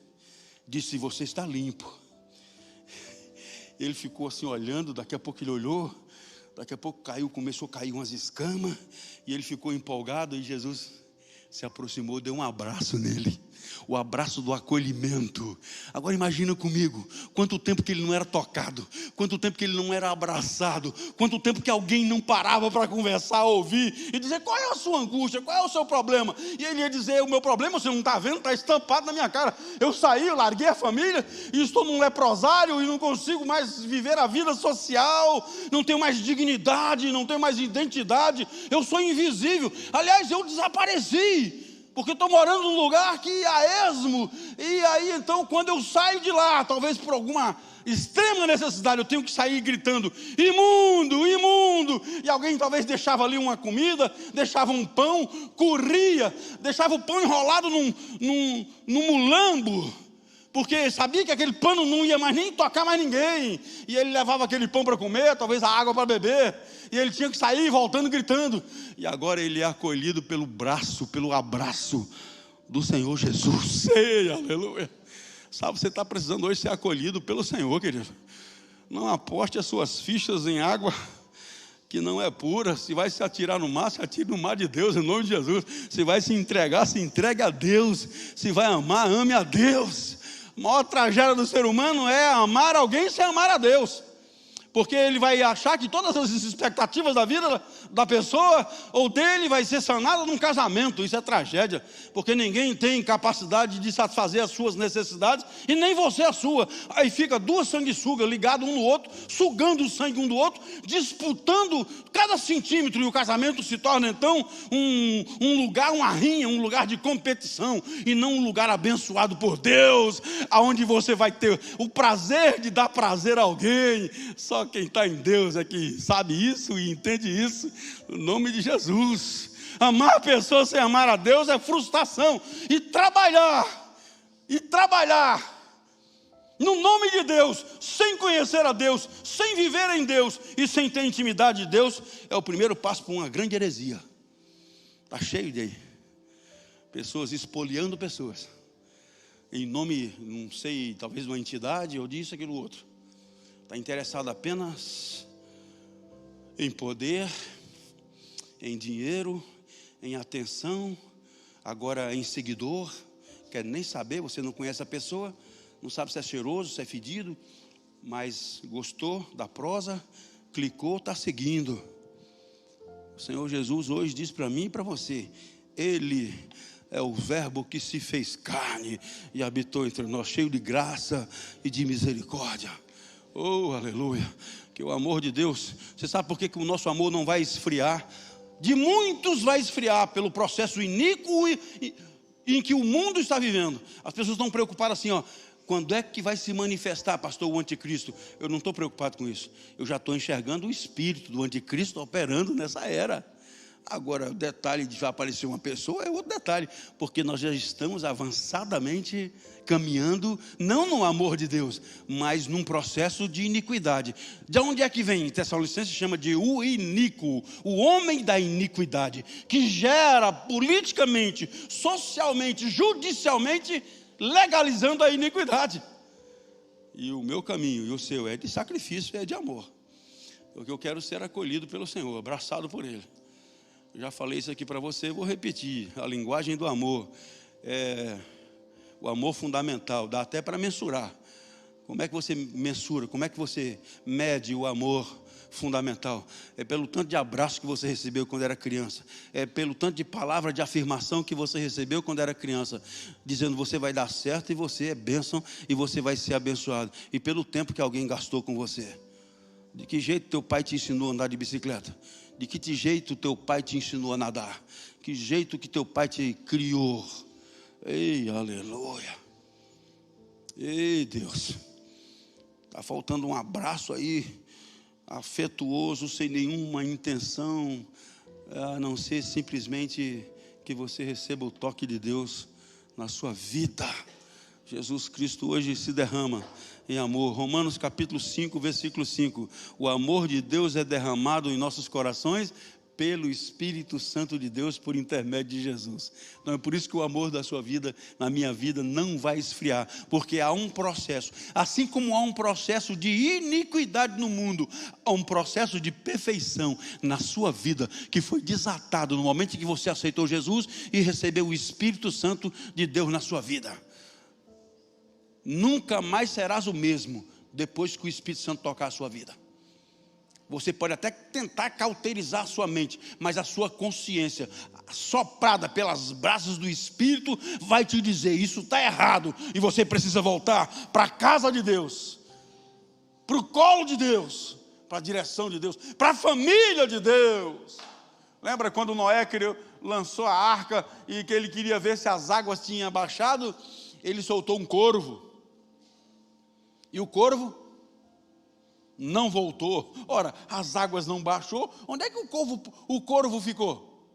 disse, você está limpo. Ele ficou assim olhando, daqui a pouco ele olhou, daqui a pouco começou a cair umas escamas, e ele ficou empolgado, e Jesus se aproximou, deu um abraço nele, o abraço do acolhimento. Agora imagina comigo, quanto tempo que ele não era tocado, quanto tempo que ele não era abraçado, quanto tempo que alguém não parava para conversar, ouvir, e dizer, qual é a sua angústia, qual é o seu problema? E ele ia dizer, o meu problema, você não está vendo, está estampado na minha cara, eu saí, eu larguei a família, e estou num leprosário, e não consigo mais viver a vida social, não tenho mais dignidade, não tenho mais identidade, eu sou invisível, aliás, eu desapareci, porque estou morando num lugar que a esmo, e aí então quando eu saio de lá, talvez por alguma extrema necessidade, eu tenho que sair gritando, imundo, imundo, e alguém talvez deixava ali uma comida, deixava um pão, corria, deixava o pão enrolado num mulambo, porque sabia que aquele pano não ia mais nem tocar mais ninguém, e ele levava aquele pão para comer, talvez a água para beber, e ele tinha que sair voltando gritando, e agora ele é acolhido pelo braço, pelo abraço do Senhor Jesus. Ei, aleluia. Sabe, você está precisando hoje ser acolhido pelo Senhor, querido. Não aposte as suas fichas em água que não é pura. Se vai se atirar no mar, se atire no mar de Deus, em nome de Jesus. Se vai se entregar, se entregue a Deus. Se vai amar, ame a Deus. A maior tragédia do ser humano é amar alguém sem amar a Deus, porque ele vai achar que todas as expectativas da vida da pessoa ou dele vai ser sanada num casamento. Isso é tragédia, porque ninguém tem capacidade de satisfazer as suas necessidades, e nem você a sua. Aí fica duas sanguessugas ligadas um no outro, sugando o sangue um do outro, disputando cada centímetro, e o casamento se torna então um lugar, uma rinha, um lugar de competição, e não um lugar abençoado por Deus, aonde você vai ter o prazer de dar prazer a alguém. Só quem está em Deus é que sabe isso e entende isso, no nome de Jesus. Amar a pessoa sem amar a Deus é frustração. E trabalhar no nome de Deus, sem conhecer a Deus, sem viver em Deus e sem ter intimidade de Deus, é o primeiro passo para uma grande heresia. Está cheio de pessoas espoliando pessoas, em nome, não sei, talvez de uma entidade ou disso, aquilo, outro. Está interessado apenas em poder, em dinheiro, em atenção, agora em seguidor, quer nem saber, você não conhece a pessoa, não sabe se é cheiroso, se é fedido, mas gostou da prosa, clicou, está seguindo. O Senhor Jesus hoje diz para mim e para você, Ele é o verbo que se fez carne e habitou entre nós, cheio de graça e de misericórdia. Oh, aleluia, que o amor de Deus, você sabe por que o nosso amor não vai esfriar? De muitos vai esfriar pelo processo iníquo em que o mundo está vivendo. As pessoas estão preocupadas assim, ó, quando é que vai se manifestar, pastor, o anticristo? Eu não estou preocupado com isso, eu já estou enxergando o espírito do anticristo operando nessa era. Agora, o detalhe de aparecer uma pessoa é outro detalhe, porque nós já estamos avançadamente caminhando, não no amor de Deus, mas num processo de iniquidade. De onde é que vem? Tessalonicenses chama de o iníquo, o homem da iniquidade, que gera politicamente, socialmente, judicialmente legalizando a iniquidade. E o meu caminho e o seu é de sacrifício, é de amor. Porque eu quero ser acolhido pelo Senhor, abraçado por Ele. Eu já falei isso aqui para você, vou repetir. A linguagem do amor é o amor fundamental, dá até para mensurar. Como é que você mensura? Como é que você mede o amor fundamental? É pelo tanto de abraço que você recebeu quando era criança. É pelo tanto de palavra de afirmação que você recebeu quando era criança, dizendo você vai dar certo e você é bênção e você vai ser abençoado. E pelo tempo que alguém gastou com você. De que jeito teu pai te ensinou a andar de bicicleta? De que jeito teu pai te ensinou a nadar? Que jeito que teu pai te criou? Ei, aleluia. Ei, Deus. Está faltando um abraço aí, afetuoso, sem nenhuma intenção, a não ser simplesmente que você receba o toque de Deus na sua vida. Jesus Cristo hoje se derrama em amor. Romanos capítulo 5, versículo 5. O amor de Deus é derramado em nossos corações pelo Espírito Santo de Deus por intermédio de Jesus. Então é por isso que o amor da sua vida, na minha vida, não vai esfriar, porque há um processo, assim como há um processo de iniquidade no mundo, há um processo de perfeição na sua vida, que foi desatado no momento em que você aceitou Jesus e recebeu o Espírito Santo de Deus na sua vida. Nunca mais serás o mesmo depois que o Espírito Santo tocar a sua vida. Você pode até tentar cauterizar a sua mente, mas a sua consciência, soprada pelas brasas do Espírito, vai te dizer, isso está errado, e você precisa voltar para a casa de Deus, para o colo de Deus, para a direção de Deus, para a família de Deus. Lembra quando Noé lançou a arca, e que ele queria ver se as águas tinham abaixado? Ele soltou um corvo, e o corvo não voltou. Ora, as águas não baixou. Onde é que o corvo ficou?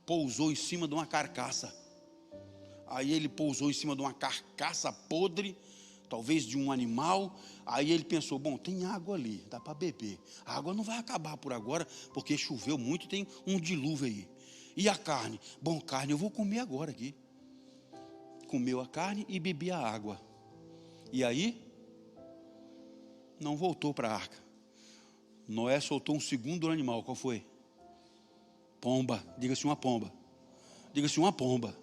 Pousou em cima de uma carcaça. Aí ele pousou em cima de uma carcaça podre, talvez de um animal. Aí ele pensou, bom, tem água ali, dá para beber. A água não vai acabar por agora, porque choveu muito, tem um dilúvio aí. E a carne? Bom, carne eu vou comer agora aqui. Comeu a carne e bebia a água. E aí não voltou para a arca. Noé soltou um segundo animal. Qual foi? Pomba. Diga-se uma pomba. Diga-se uma pomba.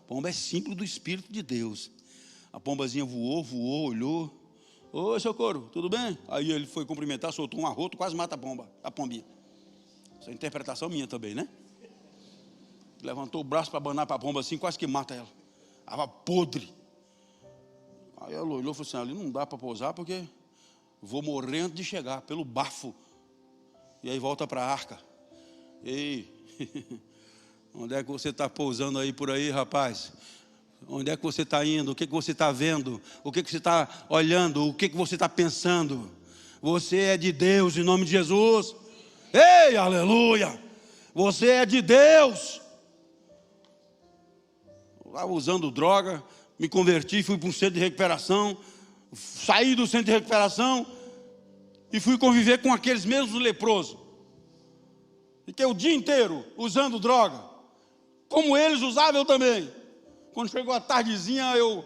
Pomba é símbolo do Espírito de Deus. A pombazinha voou, olhou. Oi, seu couro, tudo bem? Aí ele foi cumprimentar, soltou um arroto, quase mata a pomba, a pombinha. Essa é interpretação minha também, né? Levantou o braço para abanar para a pomba assim, quase que mata ela. Estava podre. Aí ela olhou e falou assim, ali não dá para pousar porque vou morrer antes de chegar, pelo bafo. E aí volta para a arca. Ei, onde é que você está pousando aí por aí, rapaz? Onde é que você está indo? O que você está vendo? O que você está olhando? O que você está pensando? Você é de Deus em nome de Jesus. Ei, aleluia! Você é de Deus. Estava usando droga, me converti, fui para um centro de recuperação. Saí do centro de recuperação e fui conviver com aqueles mesmos leprosos. Fiquei o dia inteiro usando droga. Como eles usavam, eu também. Quando chegou a tardezinha, um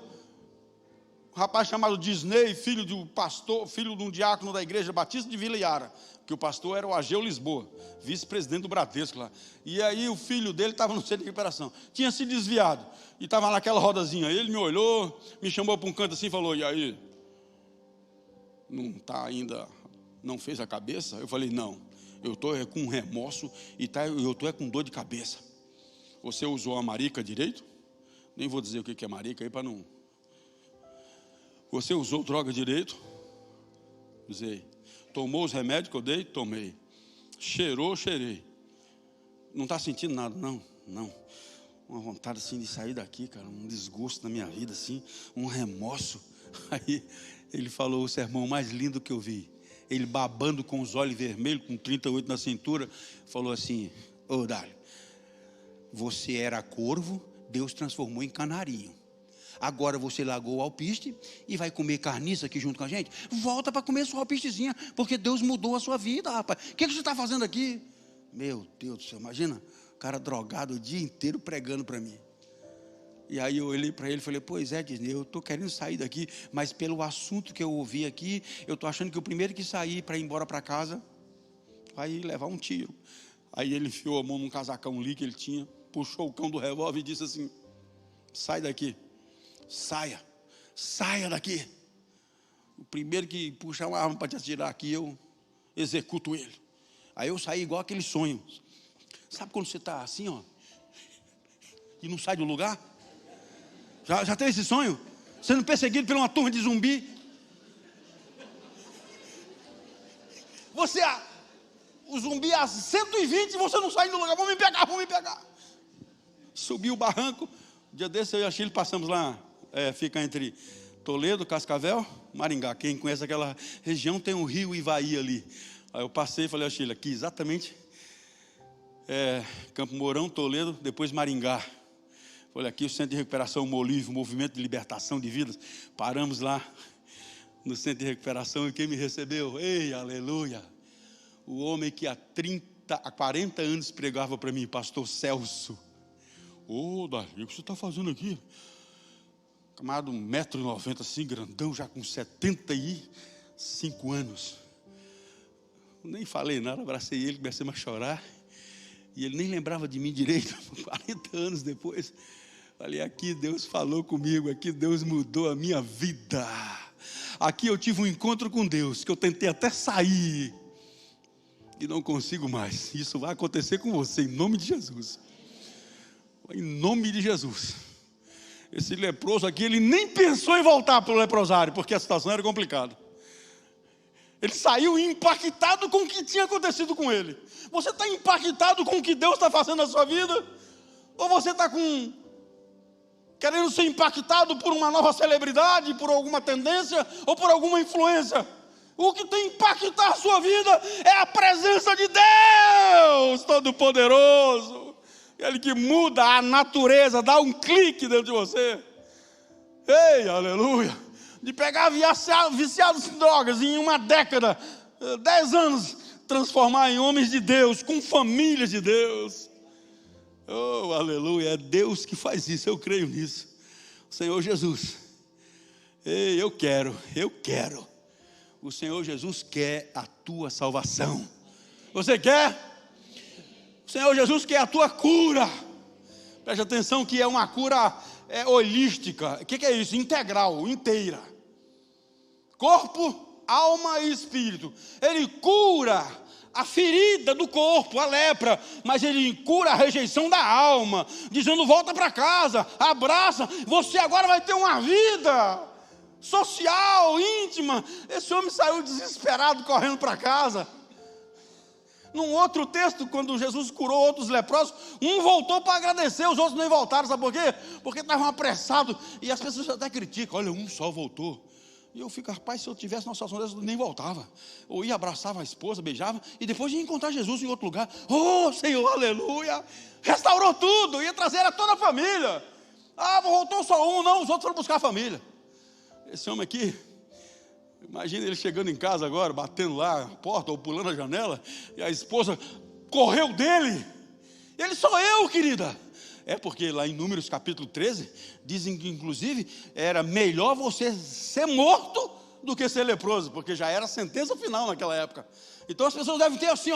rapaz chamado Disney, filho de um pastor, filho de um diácono da igreja Batista de Vila Iara, que o pastor era o Ageu Lisboa, vice-presidente do Bradesco lá. E aí o filho dele estava no centro de recuperação. Tinha se desviado. E estava naquela rodazinha. Ele me olhou, me chamou para um canto assim e falou, e aí? Não está ainda, não fez a cabeça? Eu falei, não, eu estou com remorso e eu estou com dor de cabeça. Você usou a marica direito? Nem vou dizer o que é marica aí para não. Você usou droga direito? Usei. Tomou os remédios que eu dei? Tomei. Cheirou? Cheirei. Não está sentindo nada? Não. Uma vontade assim de sair daqui, cara, um desgosto na minha vida assim, um remorso. Aí ele falou o sermão mais lindo que eu vi. Ele babando com os olhos vermelhos, com 38 na cintura, falou assim, ô Dálio, você era corvo, Deus transformou em canarinho. Agora você largou o alpiste e vai comer carniça aqui junto com a gente? Volta para comer sua alpistezinha, porque Deus mudou a sua vida, rapaz. O que você está fazendo aqui? Meu Deus do céu, imagina, o cara drogado o dia inteiro pregando para mim. E aí eu olhei para ele e falei, pois é, Disney, eu estou querendo sair daqui, mas pelo assunto que eu ouvi aqui, eu estou achando que o primeiro que sair para ir embora para casa vai levar um tiro. Aí ele enfiou a mão num casacão ali que ele tinha, puxou o cão do revólver e disse assim, sai daqui, saia daqui. O primeiro que puxar uma arma para te atirar aqui, eu executo ele. Aí eu saí igual aquele sonho. Sabe quando você está assim, ó, e não sai do lugar? Já teve esse sonho? Sendo perseguido por uma turma de zumbi? O zumbi a 120 e você não sai do lugar. Vão me pegar. Subiu o barranco. Um dia desse eu e a Chile passamos lá, fica entre Toledo, Cascavel, Maringá. Quem conhece aquela região tem um rio Ivaí ali. Aí eu passei e falei a Chile, aqui exatamente, Campo Mourão, Toledo, depois Maringá. Olha aqui o Centro de Recuperação Molive, Movimento de Libertação de Vidas. Paramos lá no Centro de Recuperação e quem me recebeu? Ei, aleluia! O homem que há 40 anos pregava para mim, pastor Celso. Davi, o que você está fazendo aqui? Camarada 1,90 m, assim, grandão, já com 75 anos. Nem falei nada, abracei ele, comecei a chorar. E ele nem lembrava de mim direito, 40 anos depois. Falei, aqui Deus falou comigo, aqui Deus mudou a minha vida. Aqui eu tive um encontro com Deus, que eu tentei até sair, e não consigo mais. Isso vai acontecer com você, em nome de Jesus. Em nome de Jesus. Esse leproso aqui, ele nem pensou em voltar para o leprosário, porque a situação era complicada. Ele saiu impactado com o que tinha acontecido com ele. Você está impactado com o que Deus está fazendo na sua vida? Ou você está querendo ser impactado por uma nova celebridade, por alguma tendência ou por alguma influência? O que tem que impactar a sua vida é a presença de Deus Todo-Poderoso. Ele que muda a natureza, dá um clique dentro de você. Ei, aleluia! De pegar viciados em drogas em uma década, 10 anos, transformar em homens de Deus, com famílias de Deus. Oh, aleluia, é Deus que faz isso, eu creio nisso. Senhor Jesus, ei, eu quero. O Senhor Jesus quer a tua salvação. Você quer? O Senhor Jesus quer a tua cura. Preste atenção que é uma cura holística. O que é isso? Integral, inteira. Corpo, alma e espírito. Ele cura a ferida do corpo, a lepra, mas ele cura a rejeição da alma, dizendo, volta para casa, abraça, você agora vai ter uma vida social, íntima. Esse homem saiu desesperado, correndo para casa. Num outro texto, quando Jesus curou outros leprosos, um voltou para agradecer, os outros nem voltaram, sabe por quê? Porque estavam apressados, e as pessoas até criticam, olha, um só voltou. E eu fico, rapaz, se eu tivesse uma situação dessa, eu nem voltava. Eu ia, abraçava a esposa, beijava, e depois ia encontrar Jesus em outro lugar. Oh, Senhor, aleluia! Restaurou tudo, ia trazer a toda a família. Voltou só um, não, os outros foram buscar a família. Esse homem aqui, imagina ele chegando em casa agora, batendo lá a porta, ou pulando a janela, e a esposa correu dele. Ele, sou eu, querida. Porque lá em Números capítulo 13, dizem que inclusive era melhor você ser morto do que ser leproso, porque já era a sentença final naquela época. Então as pessoas devem ter assim,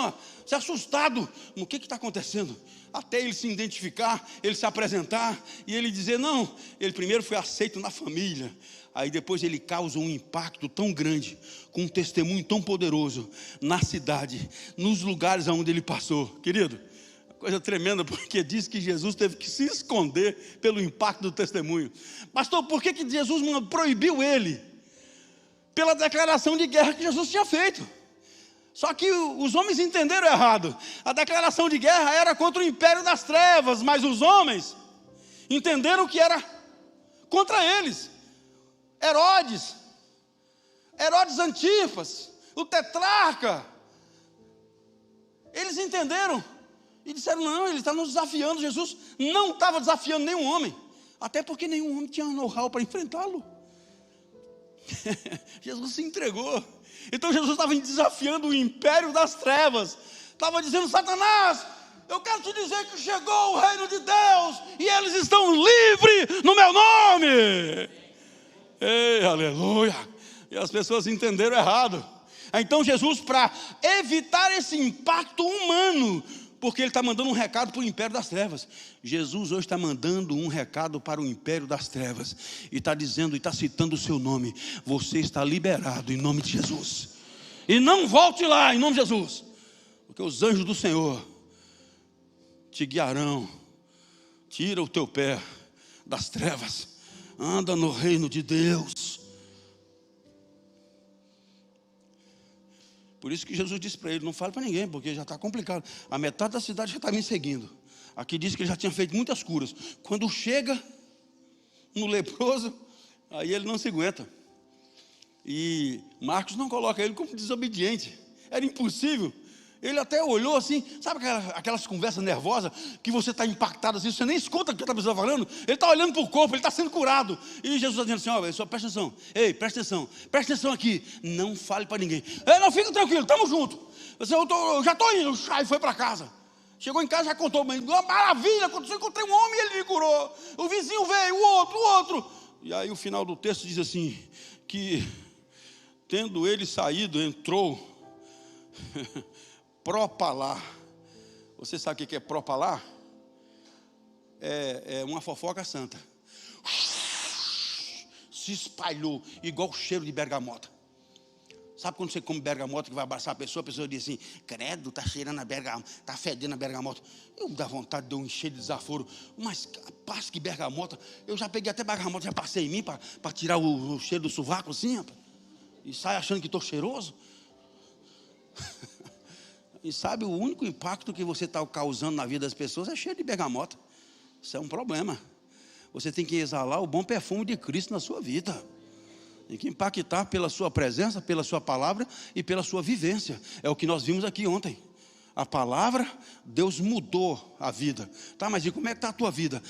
se assustado, o que está acontecendo? Até ele se identificar, ele se apresentar, e ele dizer, não, ele primeiro foi aceito na família, aí depois ele causa um impacto tão grande, com um testemunho tão poderoso, na cidade, nos lugares onde ele passou. Querido, coisa tremenda, porque diz que Jesus teve que se esconder pelo impacto do testemunho. Pastor, por que Jesus proibiu ele? Pela declaração de guerra que Jesus tinha feito. Só que os homens entenderam errado. A declaração de guerra era contra o império das trevas, mas os homens entenderam que era contra eles. Herodes Antipas, o tetrarca, eles entenderam e disseram, não, ele está nos desafiando. Jesus não estava desafiando nenhum homem, até porque nenhum homem tinha know-how para enfrentá-lo. Jesus se entregou. Então Jesus estava desafiando o império das trevas, estava dizendo, Satanás, Eu quero te dizer que chegou o reino de Deus e eles estão livres no meu nome. Ei, aleluia. E as pessoas entenderam errado. Então Jesus, para evitar esse impacto humano, porque ele está mandando um recado para o império das trevas. Jesus hoje está mandando um recado para o império das trevas. E está dizendo, e está citando o seu nome. Você está liberado em nome de Jesus. E não volte lá em nome de Jesus. Porque os anjos do Senhor te guiarão. Tira o teu pé das trevas. Anda no reino de Deus. Por isso que Jesus disse para ele, não fale para ninguém, porque já está complicado. A metade da cidade já está me seguindo. Aqui diz que ele já tinha feito muitas curas. Quando chega no leproso, aí ele não se aguenta. E Marcos não coloca ele como desobediente. Era impossível. Ele até olhou assim, sabe aquelas conversas nervosas, que você está impactado assim, você nem escuta o que a pessoa está falando, ele está olhando para o corpo, ele está sendo curado, e Jesus está dizendo assim, ó, só presta atenção, ei, presta atenção aqui, não fale para ninguém, não, fica tranquilo, estamos juntos, eu já estou indo, aí foi para casa, chegou em casa, já contou, uma maravilha, aconteceu, encontrei um homem e ele me curou, o vizinho veio, o outro, e aí o final do texto diz assim, que tendo ele saído, entrou, propalar. Você sabe o que é propalar? É uma fofoca santa. Se espalhou igual o cheiro de bergamota. Sabe quando você come bergamota que vai abraçar a pessoa diz assim, credo, está cheirando a bergamota, está fedendo a bergamota. Eu dá vontade de eu encher de desaforo. Mas capaz que bergamota, eu já peguei até bergamota, já passei em mim para tirar o cheiro do sovaco assim, rapaz. E sai achando que estou cheiroso. E sabe, o único impacto que você está causando na vida das pessoas é cheio de bergamota. Isso é um problema. Você tem que exalar o bom perfume de Cristo na sua vida. Tem que impactar pela sua presença, pela sua palavra e pela sua vivência. É o que nós vimos aqui ontem. A palavra, Deus mudou a vida. Tá, mas e como é que está a tua vida?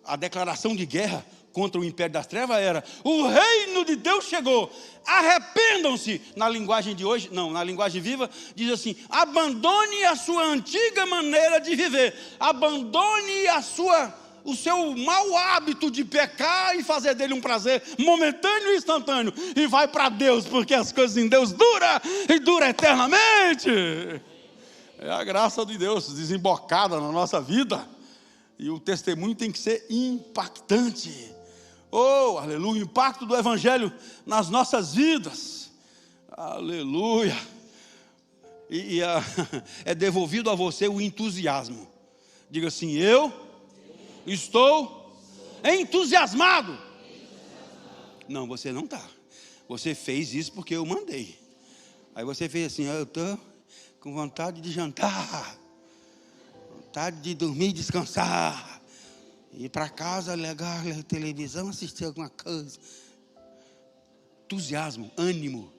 A declaração de guerra contra o império das trevas era, o reino de Deus chegou, arrependam-se, na linguagem de hoje, não, na linguagem viva, diz assim, abandone a sua antiga maneira de viver, abandone o seu mau hábito de pecar e fazer dele um prazer momentâneo e instantâneo, e vai para Deus, porque as coisas em Deus duram eternamente. É a graça de Deus desembocada na nossa vida, e o testemunho tem que ser impactante. Oh, aleluia, o impacto do Evangelho nas nossas vidas. Aleluia. É devolvido a você o entusiasmo. Diga assim, eu estou entusiasmado. Não, você não está. Você fez isso porque eu mandei. Aí você fez assim, eu estou com vontade de jantar, vontade de dormir e descansar. Ir para casa, ligar a televisão, assistir alguma coisa. Entusiasmo, ânimo.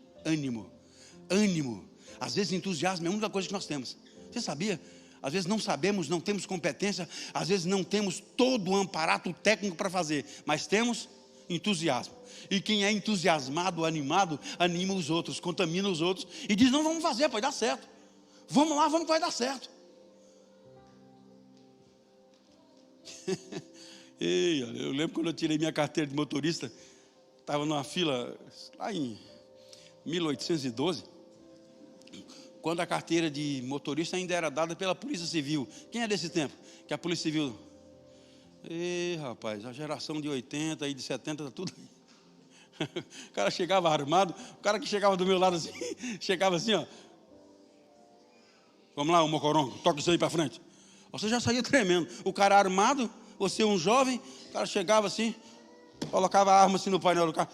Às vezes entusiasmo é a única coisa que nós temos. Você sabia? Às vezes não sabemos, não temos competência. Às vezes não temos todo o aparato técnico para fazer. Mas temos entusiasmo. E quem é entusiasmado, animado, anima os outros, contamina os outros. E diz, não, vamos fazer, vai dar certo. Vamos lá, vamos que vai dar certo. Ei, eu lembro quando eu tirei minha carteira de motorista, estava numa fila lá em 1812, quando a carteira de motorista ainda era dada pela Polícia Civil. Quem é desse tempo? Que a Polícia Civil... Ei, rapaz, a geração de 80 e de 70 está tudo aí. O cara chegava armado, o cara que chegava do meu lado assim, chegava assim, ó. Vamos lá, o mocorongo, toca isso aí para frente. Você já saía tremendo. O cara armado, você um jovem, o cara chegava assim, colocava a arma assim no painel do carro.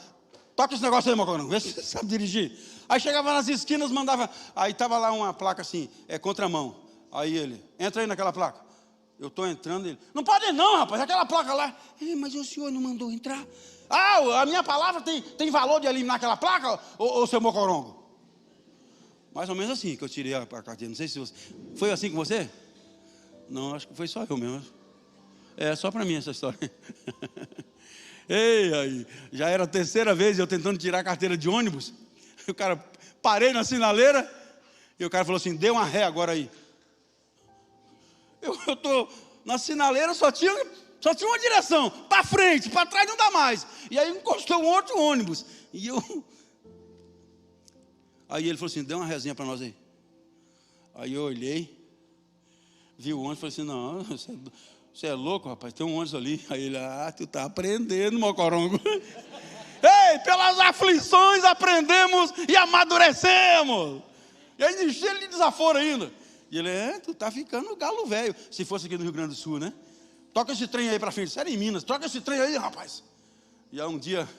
Toca esse negócio aí, mocorongo, vê se você sabe dirigir. Aí chegava nas esquinas, mandava. Aí estava lá uma placa assim, contramão. Aí ele, entra aí naquela placa. Eu estou entrando, ele, não pode não, rapaz, aquela placa lá. Mas o senhor não mandou entrar? A minha palavra tem valor de eliminar aquela placa, ou seu mocorongo? Mais ou menos assim que eu tirei a carteira. Não sei se você... Foi assim com você? Não, acho que foi só eu mesmo. É só para mim essa história. Ei, aí, já era a terceira vez eu tentando tirar a carteira de ônibus. O cara, parei na sinaleira e o cara falou assim, dê uma ré agora aí. Eu estou na sinaleira, só tinha uma direção, para frente, para trás não dá mais. E aí encostou um outro ônibus. Aí ele falou assim, dê uma resenha para nós aí. Aí eu olhei, vi o ônibus e falei assim, não, você é louco, rapaz, tem um ônibus ali. Aí ele, tu está aprendendo, mocorongo. Ei, pelas aflições aprendemos e amadurecemos. E aí ele de desaforo ainda. E ele, tu está ficando galo velho. Se fosse aqui no Rio Grande do Sul, né? Toca esse trem aí para frente. Isso era em Minas, toca esse trem aí, rapaz. E aí um dia,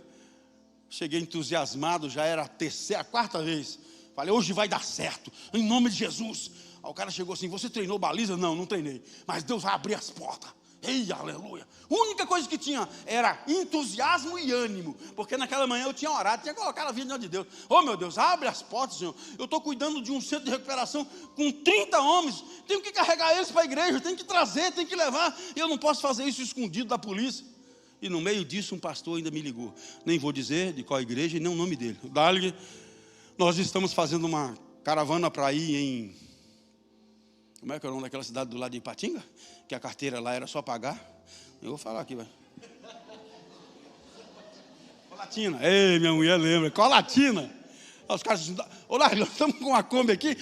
cheguei entusiasmado, já era a quarta vez. Falei, hoje vai dar certo, em nome de Jesus. Aí o cara chegou assim, você treinou baliza? Não, não treinei. Mas Deus vai abrir as portas. Ei, aleluia. A única coisa que tinha era entusiasmo e ânimo. Porque naquela manhã eu tinha orado, tinha colocado a vida diante de Deus. Oh meu Deus, abre as portas, Senhor. Eu estou cuidando de um centro de recuperação com 30 homens. Tenho que carregar eles para a igreja, tenho que trazer, tenho que levar. E eu não posso fazer isso escondido da polícia. E no meio disso um pastor ainda me ligou. Nem vou dizer de qual igreja e nem o nome dele. Dali, nós estamos fazendo uma caravana para ir em... Como é que é o nome daquela cidade do lado de Ipatinga? Que a carteira lá era só pagar. Eu vou falar aqui, vai. Colatina. Ei, minha mulher lembra. Colatina. Os caras dizem, olá, nós estamos com uma Kombi aqui.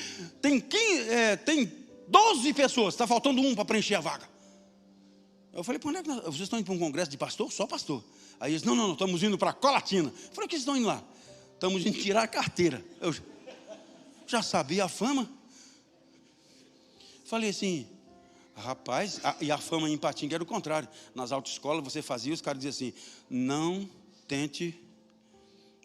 Tem 12 pessoas. Está faltando um para preencher a vaga. Eu falei, quando é que vocês estão indo para um congresso de pastor? Só pastor. Aí eles, não, estamos indo para Colatina. Eu falei, o que vocês estão indo lá? Estamos indo tirar a carteira. Eu já sabia a fama. Falei assim, rapaz, e a fama em Ipatinga era o contrário. Nas autoescolas você fazia, os caras diziam assim, não tente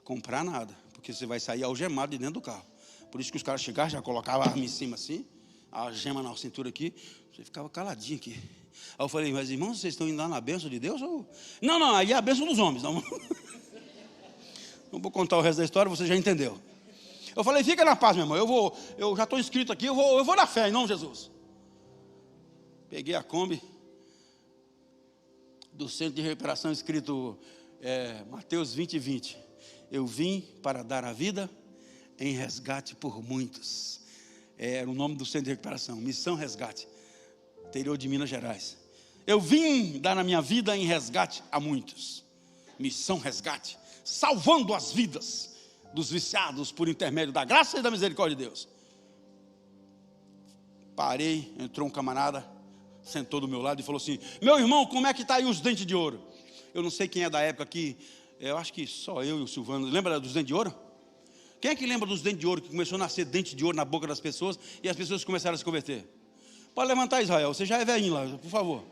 comprar nada, porque você vai sair algemado de dentro do carro. Por isso que os caras chegavam, já colocavam a arma em cima assim, a gema na cintura aqui, você ficava caladinho aqui. Aí eu falei, mas irmãos, vocês estão indo lá na bênção de Deus? Ou... Não, aí é a bênção dos homens. Não vou contar o resto da história, você já entendeu. Eu falei, fica na paz, meu irmão, eu já estou inscrito aqui, eu vou na fé, em nome de Jesus. Peguei a Kombi do centro de recuperação escrito Mateus 20:20. Eu vim para dar a vida em resgate por muitos. Era o nome do centro de recuperação, Missão Resgate, interior de Minas Gerais. Eu vim dar a minha vida em resgate a muitos. Missão Resgate, salvando as vidas dos viciados por intermédio da graça e da misericórdia de Deus. Parei, entrou um camarada, sentou do meu lado e falou assim, meu irmão, como é que está aí os dentes de ouro? Eu não sei quem é da época aqui, eu acho que só eu e o Silvano. Lembra dos dentes de ouro? Quem é que lembra dos dentes de ouro, que começou a nascer dente de ouro na boca das pessoas e as pessoas começaram a se converter? Pode levantar, Israel, você já é velhinho lá, por favor.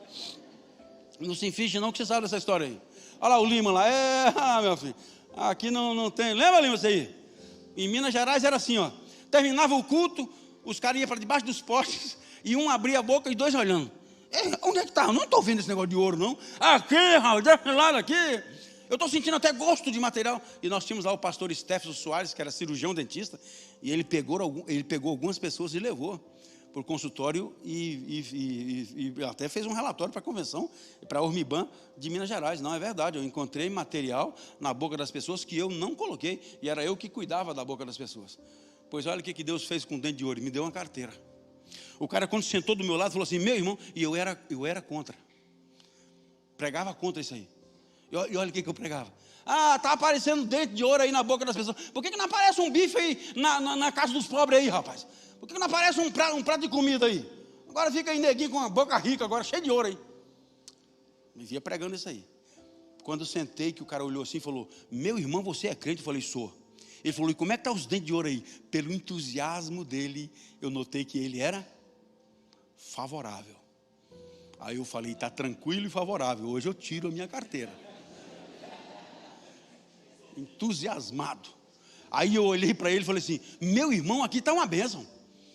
Não se finge não que você sabe dessa história aí. Olha lá o Lima lá, meu filho, aqui não tem. Lembra, Lima, isso aí? Em Minas Gerais era assim, ó, terminava o culto, os caras iam para debaixo dos postes e um abria a boca e dois olhando. Onde é que está? Eu não estou vendo esse negócio de ouro, não. Aqui, Raul, desse lado aqui. Eu estou sentindo até gosto de material. E nós tínhamos lá o pastor Stefano Soares, que era cirurgião dentista, e ele pegou algumas pessoas e levou para o consultório e até fez um relatório para a convenção, para a Ormiban de Minas Gerais. Não, é verdade, eu encontrei material na boca das pessoas que eu não coloquei, e era eu que cuidava da boca das pessoas. Pois olha o que Deus fez com o dente de ouro, me deu uma carteira. O cara, quando sentou do meu lado, falou assim, meu irmão, e eu era contra, pregava contra isso aí. E olha o que eu pregava. Está aparecendo dente de ouro aí na boca das pessoas. Por que não aparece um bife aí na casa dos pobres aí, rapaz? Por que não aparece um prato de comida aí? Agora fica aí neguinho com uma boca rica, agora cheio de ouro aí. Me via pregando isso aí. Quando eu sentei, que o cara olhou assim e falou, meu irmão, você é crente? Eu falei, sou. Ele falou, e como é que está os dentes de ouro aí? Pelo entusiasmo dele, eu notei que ele era favorável. Aí eu falei, está tranquilo e favorável, hoje eu tiro a minha carteira. Entusiasmado. Aí eu olhei para ele e falei assim, meu irmão, aqui está uma bênção,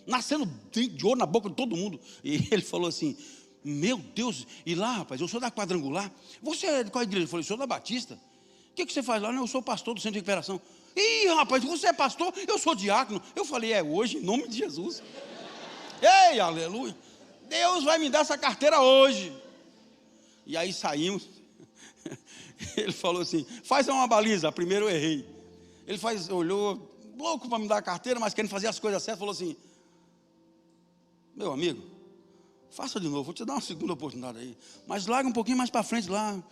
nascendo dente de ouro na boca de todo mundo. E ele falou assim, meu Deus, e lá, rapaz, eu sou da Quadrangular. Você é de qual igreja? Eu falei, sou da Batista. O que você faz lá? Não, eu sou pastor do centro de recuperação. Ih, rapaz, você é pastor? Eu sou diácono. Eu falei, hoje, em nome de Jesus. Ei, aleluia. Deus vai me dar essa carteira hoje. E aí saímos. Ele falou assim, faz uma baliza. Primeiro eu errei. Ele olhou, louco para me dar a carteira, mas querendo fazer as coisas certas, falou assim, meu amigo, Faça de novo, vou te dar uma segunda oportunidade aí. Mas larga um pouquinho mais para frente lá.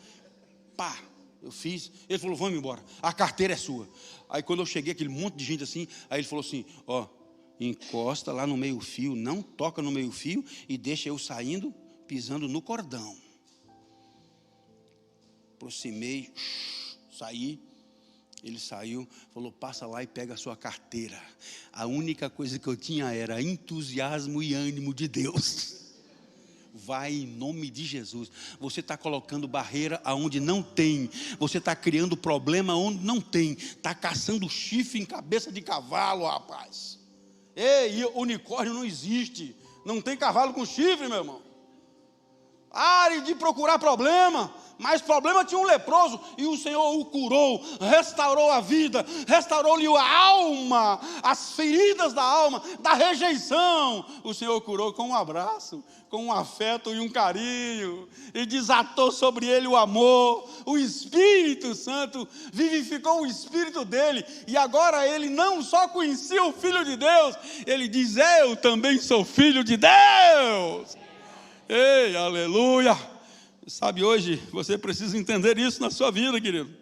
Pá, eu fiz. Ele falou, vamos embora, a carteira é sua. Aí quando eu cheguei, aquele monte de gente assim, aí ele falou assim, ó, encosta lá no meio-fio, não toca no meio-fio e deixa eu saindo, pisando no cordão. Aproximei, saí. Ele saiu, falou, passa lá e pega a sua carteira. A única coisa que eu tinha era entusiasmo e ânimo de Deus. Vai em nome de Jesus. Você está colocando barreira aonde não tem. Você está criando problema onde não tem. Está caçando chifre em cabeça de cavalo, rapaz. Ei, unicórnio não existe. Não tem cavalo com chifre, meu irmão. Pare de procurar problema. Mas problema tinha um leproso e o Senhor o curou, restaurou a vida, restaurou-lhe a alma, as feridas da alma, da rejeição. O Senhor curou com um abraço, com um afeto e um carinho, e desatou sobre ele o amor. O Espírito Santo vivificou o espírito dele, e agora ele não só conhecia o Filho de Deus, ele diz, eu também sou filho de Deus. Ei, aleluia. Sabe, hoje você precisa entender isso na sua vida, querido.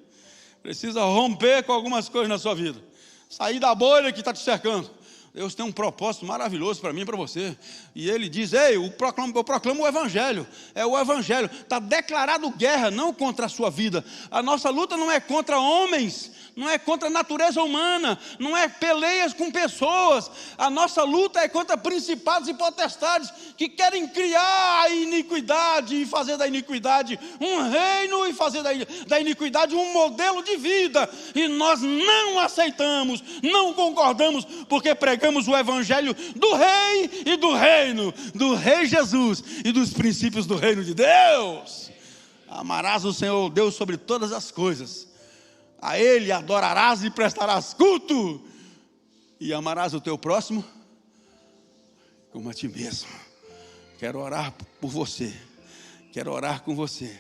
Precisa romper com algumas coisas na sua vida. Sair da bolha que está te cercando. Deus tem um propósito maravilhoso para mim e para você. E Ele diz, ei, eu proclamo o Evangelho. É o Evangelho. Está declarado guerra, não contra a sua vida. A nossa luta não é contra homens, não é contra a natureza humana, não é peleias com pessoas. A nossa luta é contra principados e potestades que querem criar a iniquidade e fazer da iniquidade um reino e fazer da iniquidade um modelo de vida. E nós não aceitamos, não concordamos, porque pregamos o Evangelho do Rei e do Reino, do Rei Jesus e dos princípios do Reino de Deus. Amarás o Senhor Deus sobre todas as coisas, a Ele adorarás e prestarás culto, e amarás o teu próximo como a ti mesmo. Quero orar por você, quero orar com você,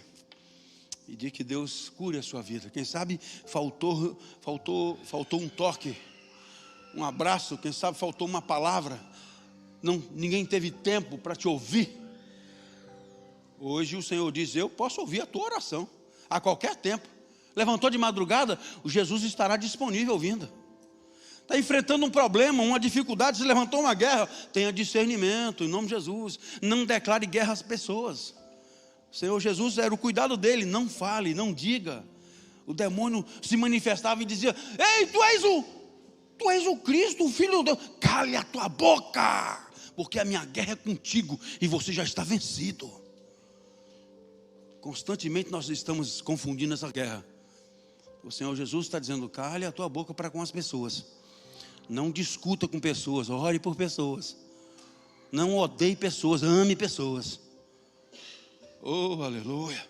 e dizer que Deus cure a sua vida. Quem sabe faltou um toque, um abraço, quem sabe faltou uma palavra, ninguém teve tempo para te ouvir. Hoje o Senhor diz, eu posso ouvir a tua oração, a qualquer tempo. Levantou de madrugada, o Jesus estará disponível ouvindo. Está enfrentando um problema, uma dificuldade, se levantou uma guerra, tenha discernimento, em nome de Jesus. Não declare guerra às pessoas. O Senhor Jesus era o cuidado dele, não fale, não diga. O demônio se manifestava e dizia, ei, tu és o Cristo, o Filho de Deus. Cale a tua boca, porque a minha guerra é contigo e você já está vencido. Constantemente nós estamos confundindo essa guerra. O Senhor Jesus está dizendo, cale a tua boca para com as pessoas. Não discuta com pessoas, ore por pessoas. Não odeie pessoas, ame pessoas. Oh, aleluia.